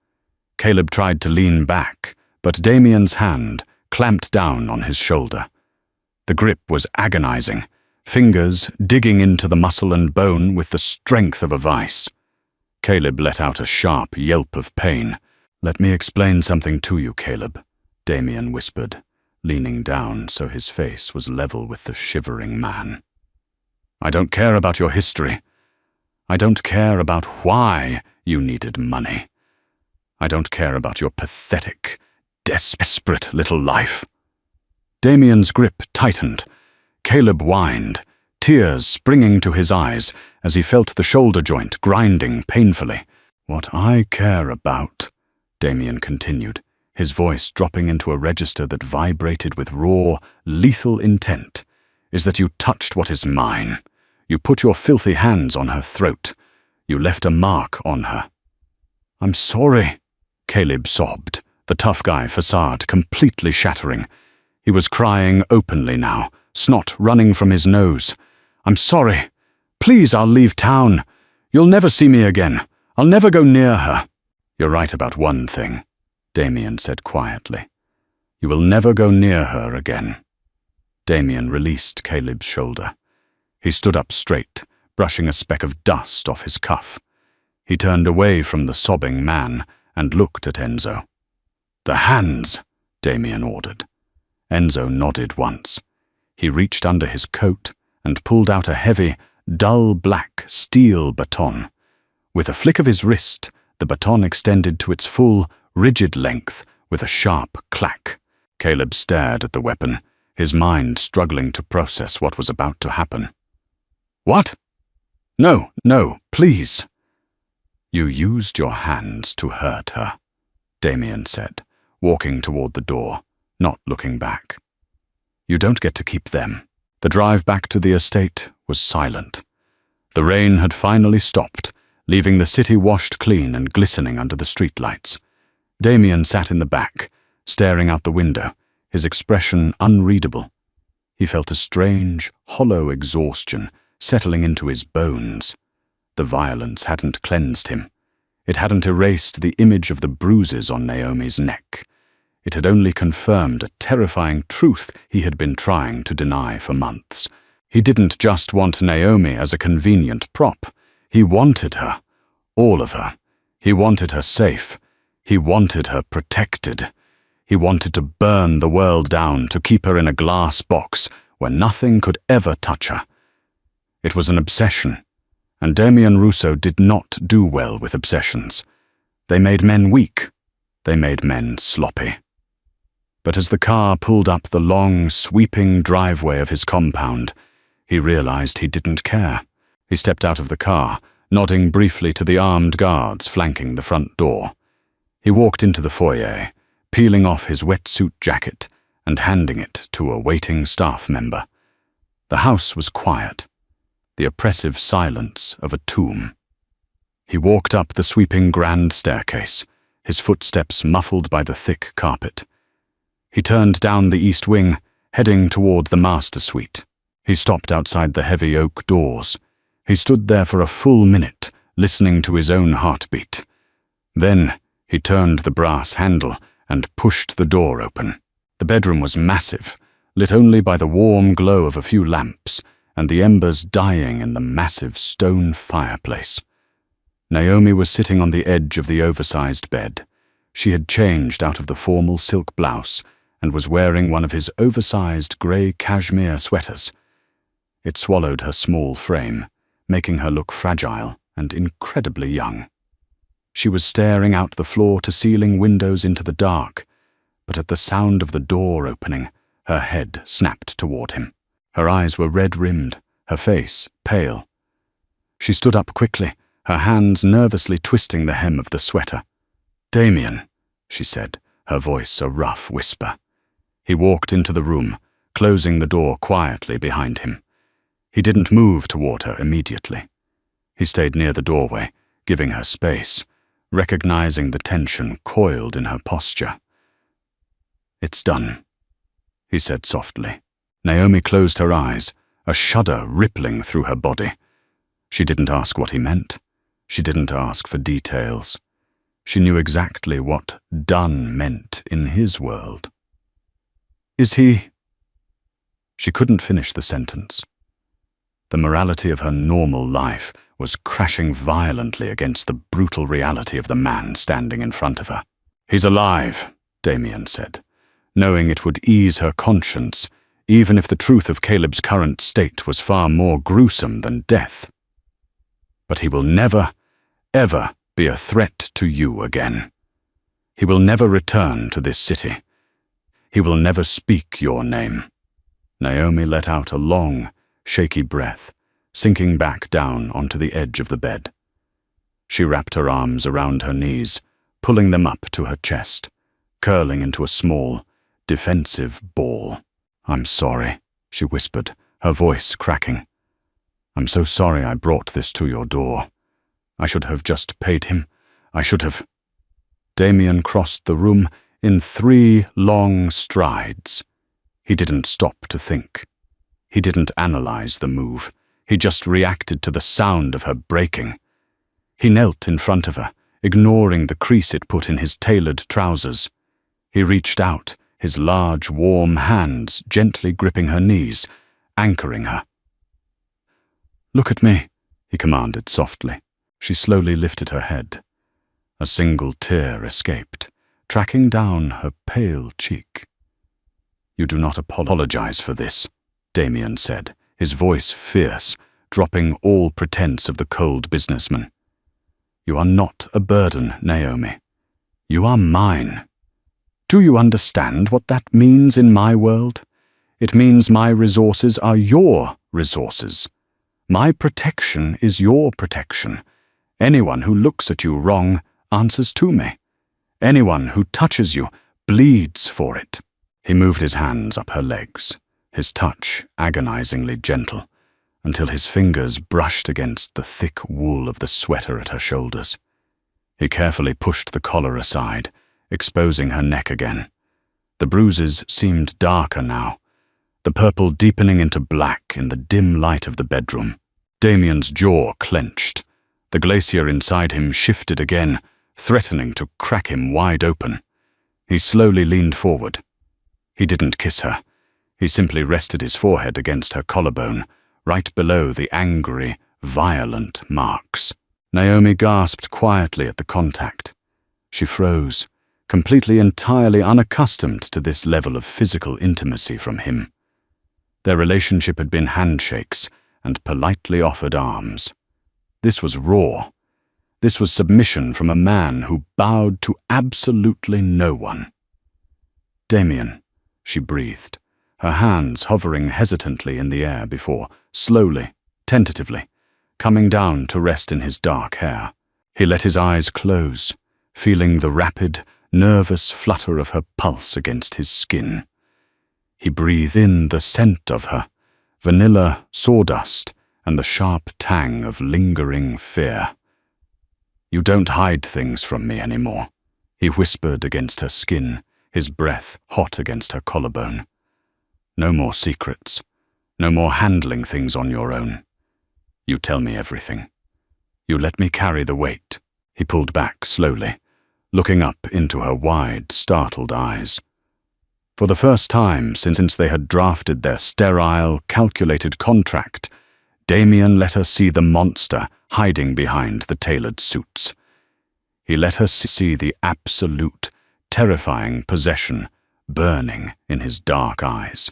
Speaker 1: Caleb tried to lean back, but Damien's hand clamped down on his shoulder. The grip was agonizing, fingers digging into the muscle and bone with the strength of a vice. Caleb let out a sharp yelp of pain. "Let me explain something to you, Caleb," Damien whispered, leaning down so his face was level with the shivering man. "I don't care about your history. I don't care about why you needed money. I don't care about your pathetic, desperate little life." Damien's grip tightened. Caleb whined, tears springing to his eyes as he felt the shoulder joint grinding painfully. "What I care about," Damien continued, his voice dropping into a register that vibrated with raw, lethal intent, "is that you touched what is mine. You put your filthy hands on her throat. You left a mark on her." "I'm sorry," Caleb sobbed, the tough guy facade completely shattering. He was crying openly now, snot running from his nose. "I'm sorry. Please, I'll leave town. You'll never see me again. I'll never go near her." "You're right about one thing," Damien said quietly. "You will never go near her again." Damien released Caleb's shoulder. He stood up straight, brushing a speck of dust off his cuff. He turned away from the sobbing man and looked at Enzo. "The hands," Damien ordered. Enzo nodded once. He reached under his coat and pulled out a heavy, dull black steel baton. With a flick of his wrist, the baton extended to its full, rigid length with a sharp clack. Caleb stared at the weapon, his mind struggling to process what was about to happen. "What? No, please." "You used your hands to hurt her," Damien said, walking toward the door, not looking back. "You don't get to keep them." The drive back to the estate was silent. The rain had finally stopped, leaving the city washed clean and glistening under the streetlights. Damien sat in the back, staring out the window, his expression unreadable. He felt a strange, hollow exhaustion settling into his bones. The violence hadn't cleansed him. It hadn't erased the image of the bruises on Naomi's neck. It had only confirmed a terrifying truth he had been trying to deny for months. He didn't just want Naomi as a convenient prop. He wanted her. All of her. He wanted her safe. He wanted her protected. He wanted to burn the world down to keep her in a glass box where nothing could ever touch her. It was an obsession, and Damien Russo did not do well with obsessions. They made men weak. They made men sloppy. But as the car pulled up the long, sweeping driveway of his compound, he realized he didn't care. He stepped out of the car, nodding briefly to the armed guards flanking the front door. He walked into the foyer, peeling off his wetsuit jacket and handing it to a waiting staff member. The house was quiet, the oppressive silence of a tomb. He walked up the sweeping grand staircase, his footsteps muffled by the thick carpet. He turned down the east wing, heading toward the master suite. He stopped outside the heavy oak doors. He stood there for a full minute, listening to his own heartbeat. Then he turned the brass handle and pushed the door open. The bedroom was massive, lit only by the warm glow of a few lamps and the embers dying in the massive stone fireplace. Naomi was sitting on the edge of the oversized bed. She had changed out of the formal silk blouse and was wearing one of his oversized grey cashmere sweaters. It swallowed her small frame, making her look fragile and incredibly young. She was staring out the floor-to-ceiling windows into the dark, but at the sound of the door opening, her head snapped toward him. Her eyes were red-rimmed, her face pale. She stood up quickly, her hands nervously twisting the hem of the sweater. "Damien," she said, her voice a rough whisper. He walked into the room, closing the door quietly behind him. He didn't move toward her immediately. He stayed near the doorway, giving her space, recognizing the tension coiled in her posture. "It's done," he said softly. Naomi closed her eyes, a shudder rippling through her body. She didn't ask what he meant. She didn't ask for details. She knew exactly what done meant in his world. "Is he—" She couldn't finish the sentence. The morality of her normal life was crashing violently against the brutal reality of the man standing in front of her. "He's alive," Damien said, knowing it would ease her conscience, even if the truth of Caleb's current state was far more gruesome than death. "But he will never, ever be a threat to you again. He will never return to this city. He will never speak your name." Naomi let out a long, shaky breath, sinking back down onto the edge of the bed. She wrapped her arms around her knees, pulling them up to her chest, curling into a small, defensive ball. "I'm sorry," she whispered, her voice cracking. "I'm so sorry I brought this to your door. I should have just paid him. I should have—" Damien crossed the room in 3 long strides. He didn't stop to think. He didn't analyze the move. He just reacted to the sound of her breaking. He knelt in front of her, ignoring the crease it put in his tailored trousers. He reached out, his large, warm hands gently gripping her knees, anchoring her. "Look at me," he commanded softly. She slowly lifted her head. A single tear escaped, tracking down her pale cheek. "You do not apologize for this," Damien said, his voice fierce, dropping all pretense of the cold businessman. "You are not a burden, Naomi. You are mine. Do you understand what that means in my world? It means my resources are your resources. My protection is your protection. Anyone who looks at you wrong answers to me. Anyone who touches you bleeds for it." He moved his hands up her legs, his touch agonizingly gentle, until his fingers brushed against the thick wool of the sweater at her shoulders. He carefully pushed the collar aside, exposing her neck again. The bruises seemed darker now, the purple deepening into black in the dim light of the bedroom. Damien's jaw clenched. The glacier inside him shifted again, threatening to crack him wide open. He slowly leaned forward. He didn't kiss her. He simply rested his forehead against her collarbone, right below the angry, violent marks. Naomi gasped quietly at the contact. She froze, completely entirely unaccustomed to this level of physical intimacy from him. Their relationship had been handshakes and politely offered arms. This was raw. This was submission from a man who bowed to absolutely no one. "Damien," she breathed, her hands hovering hesitantly in the air before, slowly, tentatively, coming down to rest in his dark hair. He let his eyes close, feeling the rapid, nervous flutter of her pulse against his skin. He breathed in the scent of her, vanilla, sawdust, and the sharp tang of lingering fear. "You don't hide things from me anymore," he whispered against her skin, his breath hot against her collarbone. "No more secrets. No more handling things on your own. You tell me everything. You let me carry the weight." He pulled back slowly, looking up into her wide, startled eyes. For the first time since they had drafted their sterile, calculated contract, Damien let her see the monster hiding behind the tailored suits. He let her see the absolute, terrifying possession burning in his dark eyes.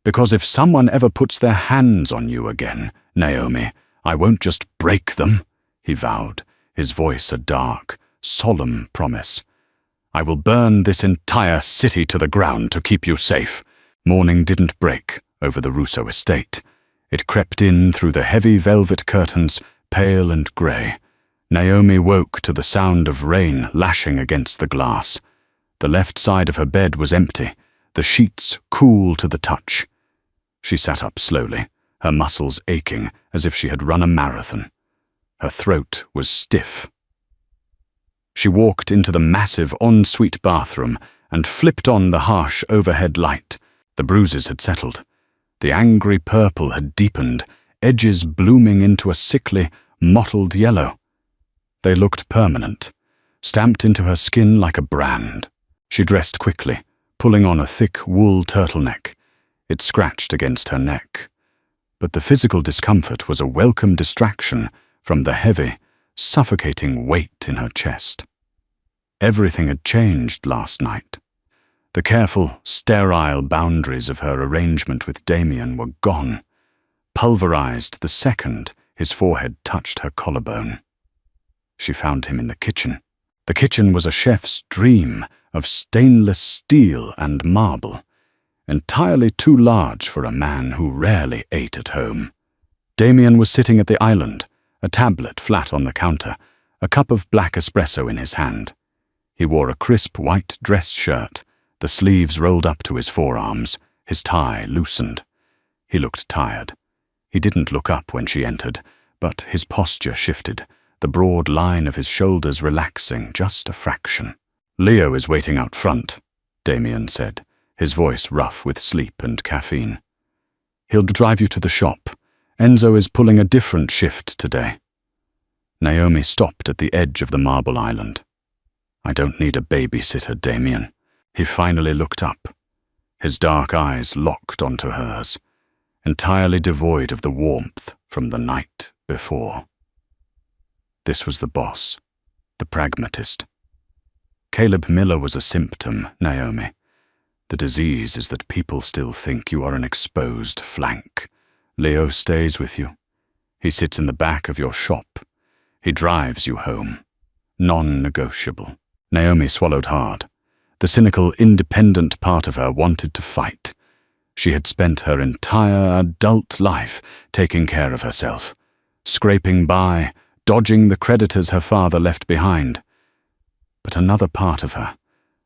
Speaker 1: "Because if someone ever puts their hands on you again, Naomi, I won't just break them," he vowed, his voice a dark, solemn promise. "I will burn this entire city to the ground to keep you safe." Morning didn't break over the Russo estate. It crept in through the heavy velvet curtains, pale and grey. Naomi woke to the sound of rain lashing against the glass. The left side of her bed was empty, the sheets cool to the touch. She sat up slowly, her muscles aching as if she had run a marathon. Her throat was stiff. She walked into the massive ensuite bathroom and flipped on the harsh overhead light. The bruises had settled. The angry purple had deepened, edges blooming into a sickly, mottled yellow. They looked permanent, stamped into her skin like a brand. She dressed quickly, pulling on a thick wool turtleneck. It scratched against her neck. But the physical discomfort was a welcome distraction from the heavy, suffocating weight in her chest. Everything had changed last night. The careful, sterile boundaries of her arrangement with Damien were gone, pulverized the second his forehead touched her collarbone. She found him in the kitchen. The kitchen was a chef's dream of stainless steel and marble, entirely too large for a man who rarely ate at home. Damien was sitting at the island, a tablet flat on the counter, a cup of black espresso in his hand. He wore a crisp white dress shirt, the sleeves rolled up to his forearms, his tie loosened. He looked tired. He didn't look up when she entered, but his posture shifted, the broad line of his shoulders relaxing just a fraction. "Leo is waiting out front," Damien said, his voice rough with sleep and caffeine. "He'll drive you to the shop. Enzo is pulling a different shift today." Naomi stopped at the edge of the marble island. "I don't need a babysitter, Damien." He finally looked up, his dark eyes locked onto hers, entirely devoid of the warmth from the night before. This was the boss, the pragmatist. Caleb Miller was a symptom, Naomi. The disease is that people still think you are an exposed flank. Leo stays with you. He sits in the back of your shop. He drives you home. Non-negotiable. Naomi swallowed hard. The cynical, independent part of her wanted to fight. She had spent her entire adult life taking care of herself, scraping by, dodging the creditors her father left behind. But another part of her,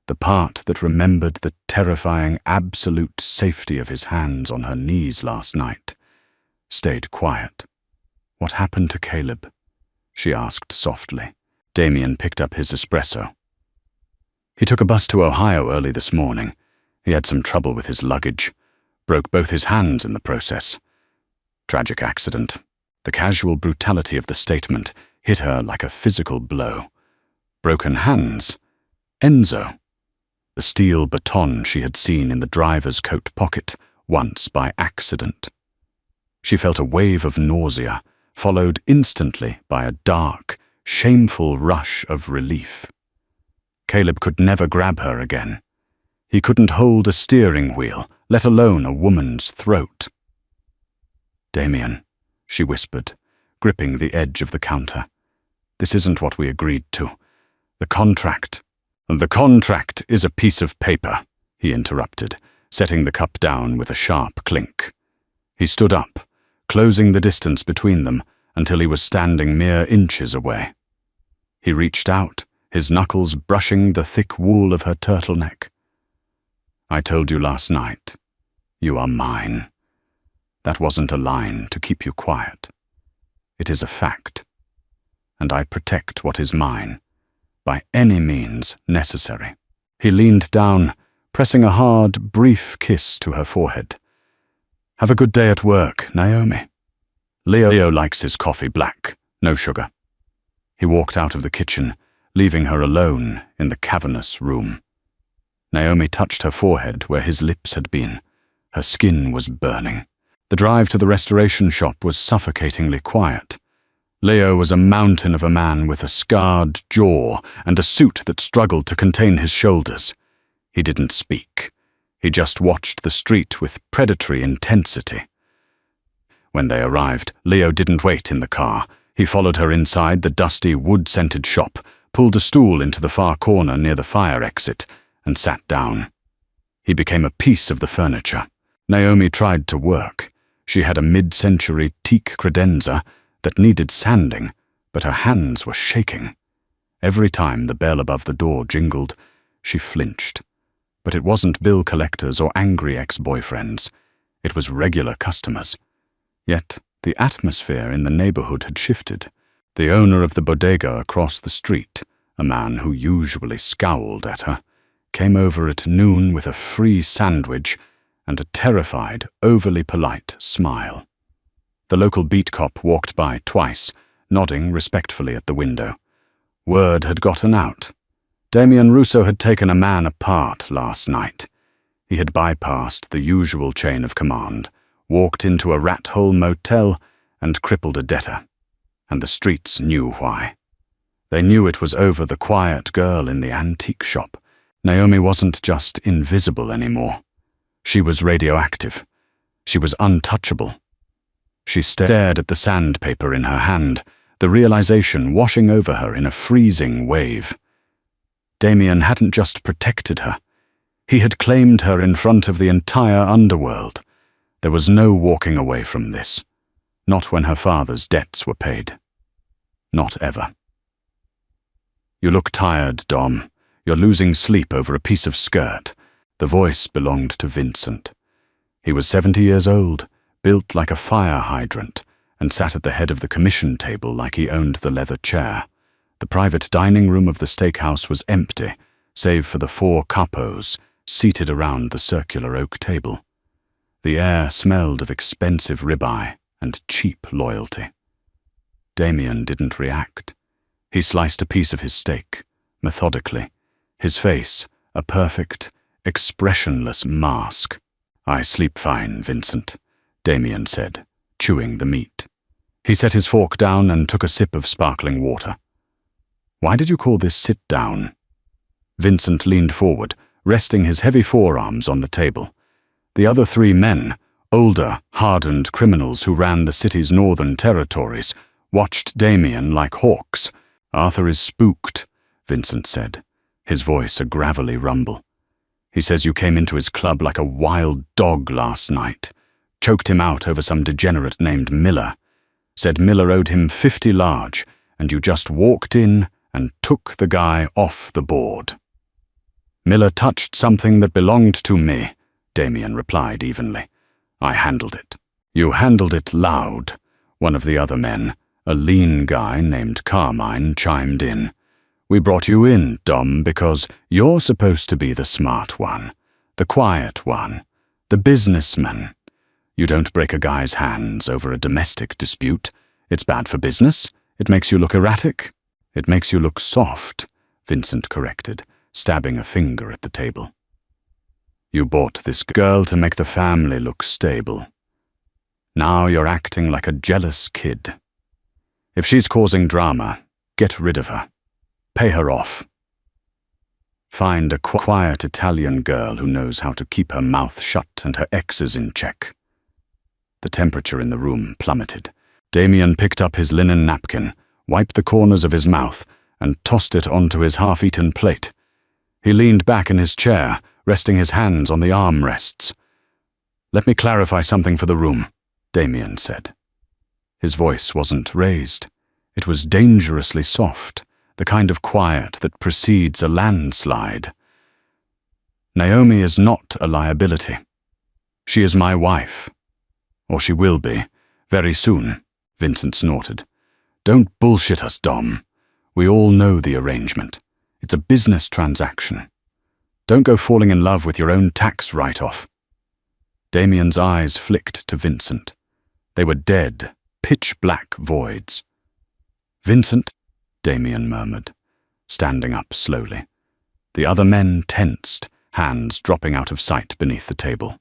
Speaker 1: the part that remembered the terrifying absolute safety of his hands on her knees last night, stayed quiet. "What happened to Caleb?" she asked softly. Damien picked up his espresso. "He took a bus to Ohio early this morning. He had some trouble with his luggage. Broke both his hands in the process. Tragic accident." The casual brutality of the statement hit her like a physical blow. Broken hands? Enzo. The steel baton she had seen in the driver's coat pocket, once by accident. She felt a wave of nausea, followed instantly by a dark, shameful rush of relief. Caleb could never grab her again. He couldn't hold a steering wheel, let alone a woman's throat. "Damien," she whispered, gripping the edge of the counter. "This isn't what we agreed to. The contract is a piece of paper," he interrupted, setting the cup down with a sharp clink. He stood up, closing the distance between them until he was standing mere inches away. He reached out, his knuckles brushing the thick wool of her turtleneck. "I told you last night, you are mine. That wasn't a line to keep you quiet. It is a fact. And I protect what is mine, by any means necessary." He leaned down, pressing a hard, brief kiss to her forehead. "Have a good day at work, Naomi." Leo likes his coffee black, no sugar." He walked out of the kitchen, leaving her alone in the cavernous room. Naomi touched her forehead where his lips had been. Her skin was burning. The drive to the restoration shop was suffocatingly quiet. Leo was a mountain of a man with a scarred jaw and a suit that struggled to contain his shoulders. He didn't speak. He just watched the street with predatory intensity. When they arrived, Leo didn't wait in the car. He followed her inside the dusty, wood-scented shop, pulled a stool into the far corner near the fire exit, and sat down. He became a piece of the furniture. Naomi tried to work. She had a mid-century teak credenza that needed sanding, but her hands were shaking. Every time the bell above the door jingled, she flinched. But it wasn't bill collectors or angry ex-boyfriends. It was regular customers. Yet the atmosphere in the neighborhood had shifted. The owner of the bodega across the street, a man who usually scowled at her, came over at noon with a free sandwich and a terrified, overly polite smile. The local beat cop walked by twice, nodding respectfully at the window. Word had gotten out. Damien Russo had taken a man apart last night. He had bypassed the usual chain of command, walked into a rat-hole motel, and crippled a debtor. And the streets knew why. They knew it was over the quiet girl in the antique shop. Naomi wasn't just invisible anymore. She was radioactive. She was untouchable. She stared at the sandpaper in her hand, the realization washing over her in a freezing wave. Damien hadn't just protected her. He had claimed her in front of the entire underworld. There was no walking away from this. Not when her father's debts were paid. Not ever. "You look tired, Dom. You're losing sleep over a piece of skirt." The voice belonged to Vincent. He was 70 years old, built like a fire hydrant, and sat at the head of the commission table like he owned the leather chair. The private dining room of the steakhouse was empty, save for the 4 capos seated around the circular oak table. The air smelled of expensive ribeye and cheap loyalty. Damien didn't react. He sliced a piece of his steak, methodically, his face a perfect, expressionless mask. "I sleep fine, Vincent," Damien said, chewing the meat. He set his fork down and took a sip of sparkling water. "Why did you call this sit down?" Vincent leaned forward, resting his heavy forearms on the table. The other 3 men, older, hardened criminals who ran the city's northern territories, watched Damien like hawks. "Arthur is spooked," Vincent said, his voice a gravelly rumble. "He says you came into his club like a wild dog last night, choked him out over some degenerate named Miller, said Miller owed him 50 large, and you just walked in and took the guy off the board." "Miller touched something that belonged to me," Damien replied evenly. "I handled it." "You handled it loud," one of the other men, a lean guy named Carmine, chimed in. "We brought you in, Dom, because you're supposed to be the smart one, the quiet one, the businessman. You don't break a guy's hands over a domestic dispute. It's bad for business. It makes you look erratic. It makes you look soft," Vincent corrected, stabbing a finger at the table. "You bought this girl to make the family look stable. Now you're acting like a jealous kid. If she's causing drama, get rid of her. Pay her off. Find a quiet Italian girl who knows how to keep her mouth shut and her exes in check." The temperature in the room plummeted. Damien picked up his linen napkin, wiped the corners of his mouth, and tossed it onto his half-eaten plate. He leaned back in his chair, resting his hands on the armrests. "Let me clarify something for the room," Damien said. His voice wasn't raised. It was dangerously soft, the kind of quiet that precedes a landslide. "Naomi is not a liability. She is my wife. Or she will be, very soon," Vincent snorted. "Don't bullshit us, Dom. We all know the arrangement. It's a business transaction. Don't go falling in love with your own tax write-off." Damien's eyes flicked to Vincent. They were dead, pitch-black voids. "Vincent," Damien murmured, standing up slowly. The other men tensed, hands dropping out of sight beneath the table.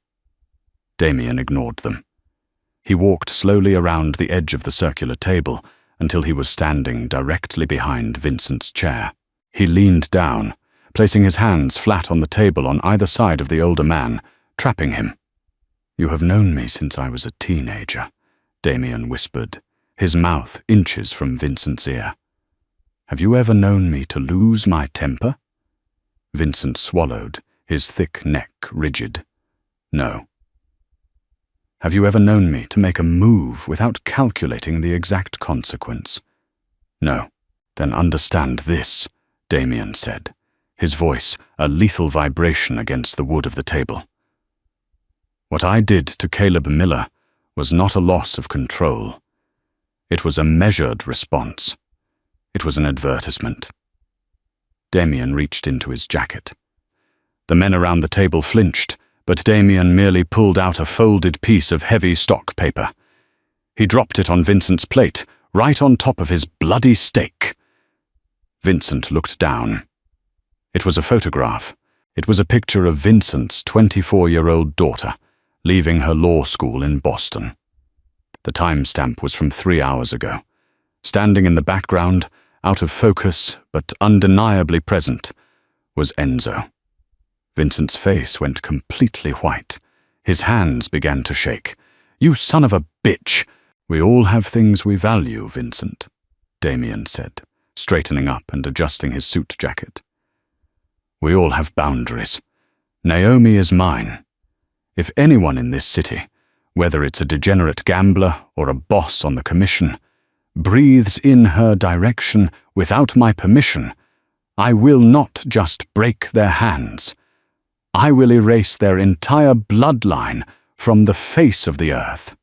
Speaker 1: Damien ignored them. He walked slowly around the edge of the circular table until he was standing directly behind Vincent's chair. He leaned down, placing his hands flat on the table on either side of the older man, trapping him. "You have known me since I was a teenager," Damien whispered, his mouth inches from Vincent's ear. "Have you ever known me to lose my temper?" Vincent swallowed, his thick neck rigid. "No." "Have you ever known me to make a move without calculating the exact consequence?" "No." "Then understand this," Damien said, his voice a lethal vibration against the wood of the table. "What I did to Caleb Miller was not a loss of control. It was a measured response. It was an advertisement." Damien reached into his jacket. The men around the table flinched, but Damien merely pulled out a folded piece of heavy stock paper. He dropped it on Vincent's plate, right on top of his bloody steak. Vincent looked down. It was a photograph. It was a picture of Vincent's 24-year-old daughter, leaving her law school in Boston. The timestamp was from 3 hours ago. Standing in the background, out of focus but undeniably present, was Enzo. Vincent's face went completely white. His hands began to shake. "You son of a bitch! We all have things we value, Vincent," Damien said, straightening up and adjusting his suit jacket. "We all have boundaries. Naomi is mine. If anyone in this city, whether it's a degenerate gambler or a boss on the commission, breathes in her direction without my permission, I will not just break their hands. I will erase their entire bloodline from the face of the earth.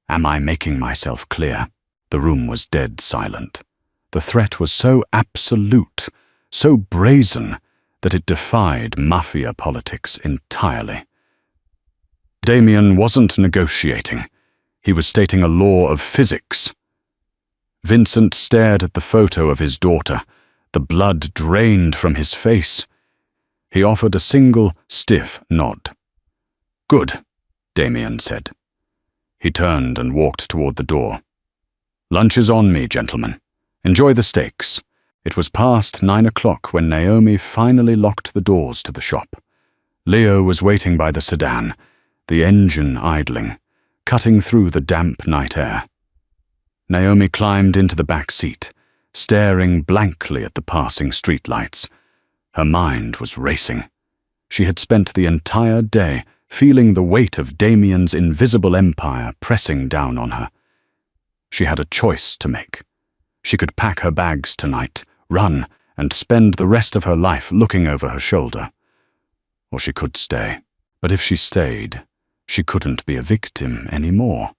Speaker 1: Am I making myself clear?" The room was dead silent. The threat was so absolute, so brazen, that it defied mafia politics entirely. Damien wasn't negotiating. He was stating a law of physics. Vincent stared at the photo of his daughter. The blood drained from his face. He offered a single, stiff nod. "Good," Damien said. He turned and walked toward the door. "Lunch is on me, gentlemen. Enjoy the steaks." It was past 9 o'clock when Naomi finally locked the doors to the shop. Leo was waiting by the sedan, the engine idling, cutting through the damp night air. Naomi climbed into the back seat, staring blankly at the passing streetlights. Her mind was racing. She had spent the entire day feeling the weight of Damien's invisible empire pressing down on her. She had a choice to make. She could pack her bags tonight, run, and spend the rest of her life looking over her shoulder. Or she could stay. But if she stayed, She couldn't be a victim anymore.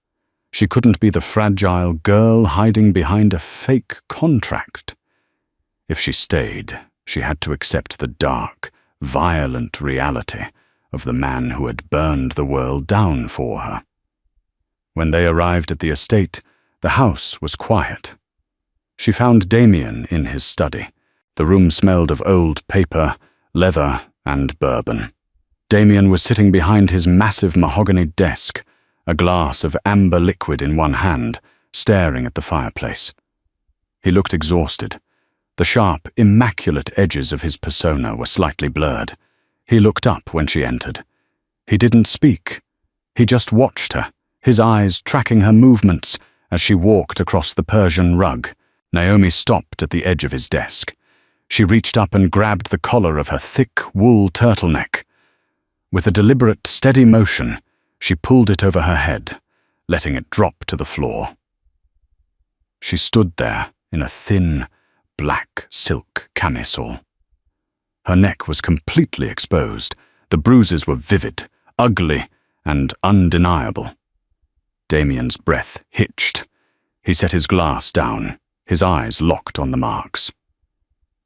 Speaker 1: She couldn't be the fragile girl hiding behind a fake contract. If she stayed, she had to accept the dark, violent reality of the man who had burned the world down for her. When they arrived at the estate, the house was quiet. She found Damien in his study. The room smelled of old paper, leather, and bourbon. Damien was sitting behind his massive mahogany desk, a glass of amber liquid in one hand, staring at the fireplace. He looked exhausted. The sharp, immaculate edges of his persona were slightly blurred. He looked up when she entered. He didn't speak. He just watched her, his eyes tracking her movements as she walked across the Persian rug. Naomi stopped at the edge of his desk. She reached up and grabbed the collar of her thick wool turtleneck. With a deliberate, steady motion, she pulled it over her head, letting it drop to the floor. She stood there in a thin, black silk camisole. Her neck was completely exposed. The bruises were vivid, ugly, and undeniable. Damien's breath hitched. He set his glass down, his eyes locked on the marks.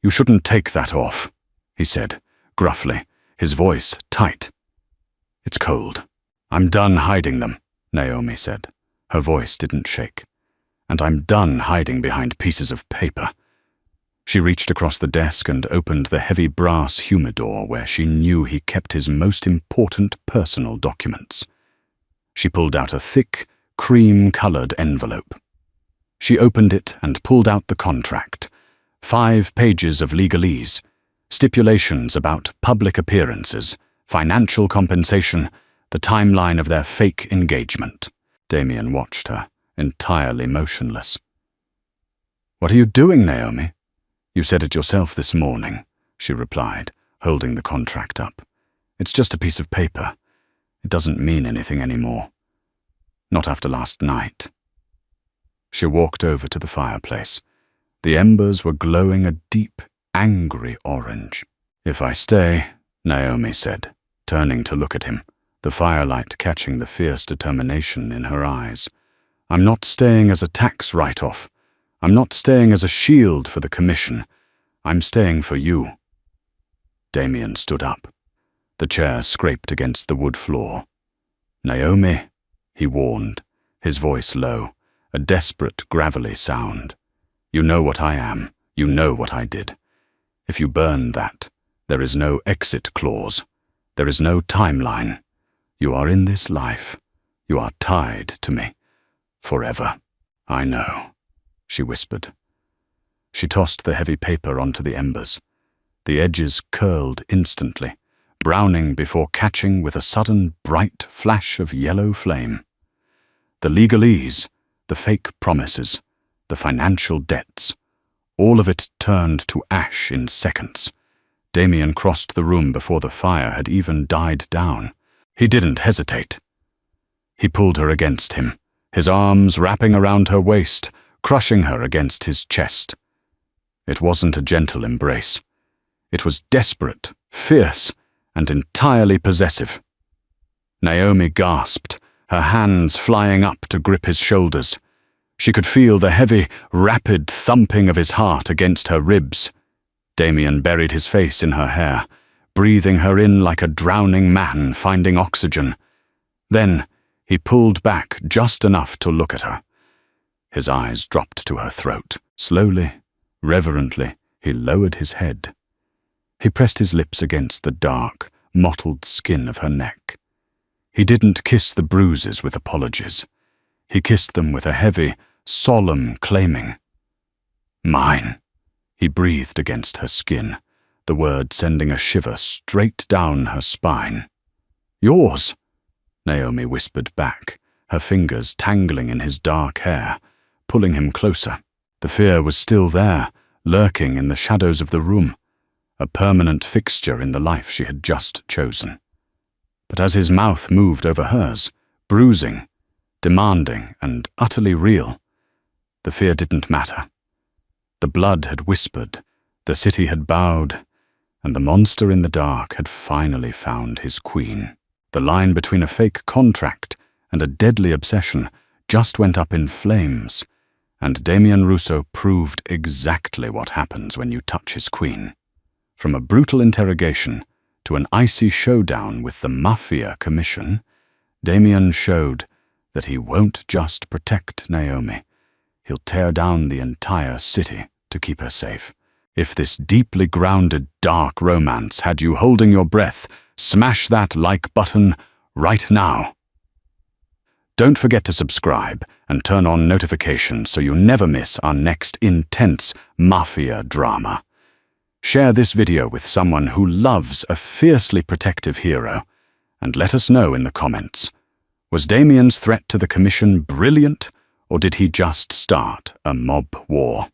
Speaker 1: "You shouldn't take that off," he said, gruffly, his voice tight. "It's cold." "I'm done hiding them," Naomi said. Her voice didn't shake. "And I'm done hiding behind pieces of paper." She reached across the desk and opened the heavy brass humidor where she knew he kept his most important personal documents. She pulled out a thick, cream-colored envelope. She opened it and pulled out the contract. 5 pages of legalese, stipulations about public appearances, financial compensation, the timeline of their fake engagement. Damien watched her, entirely motionless. "What are you doing, Naomi?" "You said it yourself this morning," she replied, holding the contract up. "It's just a piece of paper. It doesn't mean anything anymore. Not after last night." She walked over to the fireplace. The embers were glowing a deep, angry orange. "If I stay," Naomi said, turning to look at him, the firelight catching the fierce determination in her eyes. "I'm not staying as a tax write-off. I'm not staying as a shield for the commission. I'm staying for you." Damien stood up. The chair scraped against the wood floor. "Naomi," he warned, his voice low, a desperate, gravelly sound. "You know what I am. You know what I did. If you burn that, there is no exit clause. There is no timeline. You are in this life. You are tied to me. Forever." "I know," she whispered. She tossed the heavy paper onto the embers. The edges curled instantly, browning before catching with a sudden bright flash of yellow flame. The legalese, the fake promises, the financial debts, all of it turned to ash in seconds. Damien crossed the room before the fire had even died down. He didn't hesitate. He pulled her against him, his arms wrapping around her waist, crushing her against his chest. It wasn't a gentle embrace. It was desperate, fierce, and entirely possessive. Naomi gasped, her hands flying up to grip his shoulders. She could feel the heavy, rapid thumping of his heart against her ribs. Damien buried his face in her hair, breathing her in like a drowning man finding oxygen. Then he pulled back just enough to look at her. His eyes dropped to her throat. Slowly, reverently, he lowered his head. He pressed his lips against the dark, mottled skin of her neck. He didn't kiss the bruises with apologies. He kissed them with a heavy, solemn claiming. "Mine," he breathed against her skin, the word sending a shiver straight down her spine. "Yours," Naomi whispered back, her fingers tangling in his dark hair, pulling him closer. The fear was still there, lurking in the shadows of the room, a permanent fixture in the life she had just chosen. But as his mouth moved over hers, bruising, demanding, and utterly real, the fear didn't matter. The blood had whispered, the city had bowed, and the monster in the dark had finally found his queen. The line between a fake contract and a deadly obsession just went up in flames, and Damien Rousseau proved exactly what happens when you touch his queen. From a brutal interrogation to an icy showdown with the Mafia Commission, Damien showed that he won't just protect Naomi. He'll tear down the entire city to keep her safe. If this deeply grounded, dark romance had you holding your breath, smash that like button right now. Don't forget to subscribe and turn on notifications so you never miss our next intense mafia drama. Share this video with someone who loves a fiercely protective hero, and let us know in the comments. Was Damien's threat to the Commission brilliant, or did he just start a mob war?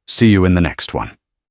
Speaker 1: See you in the next one.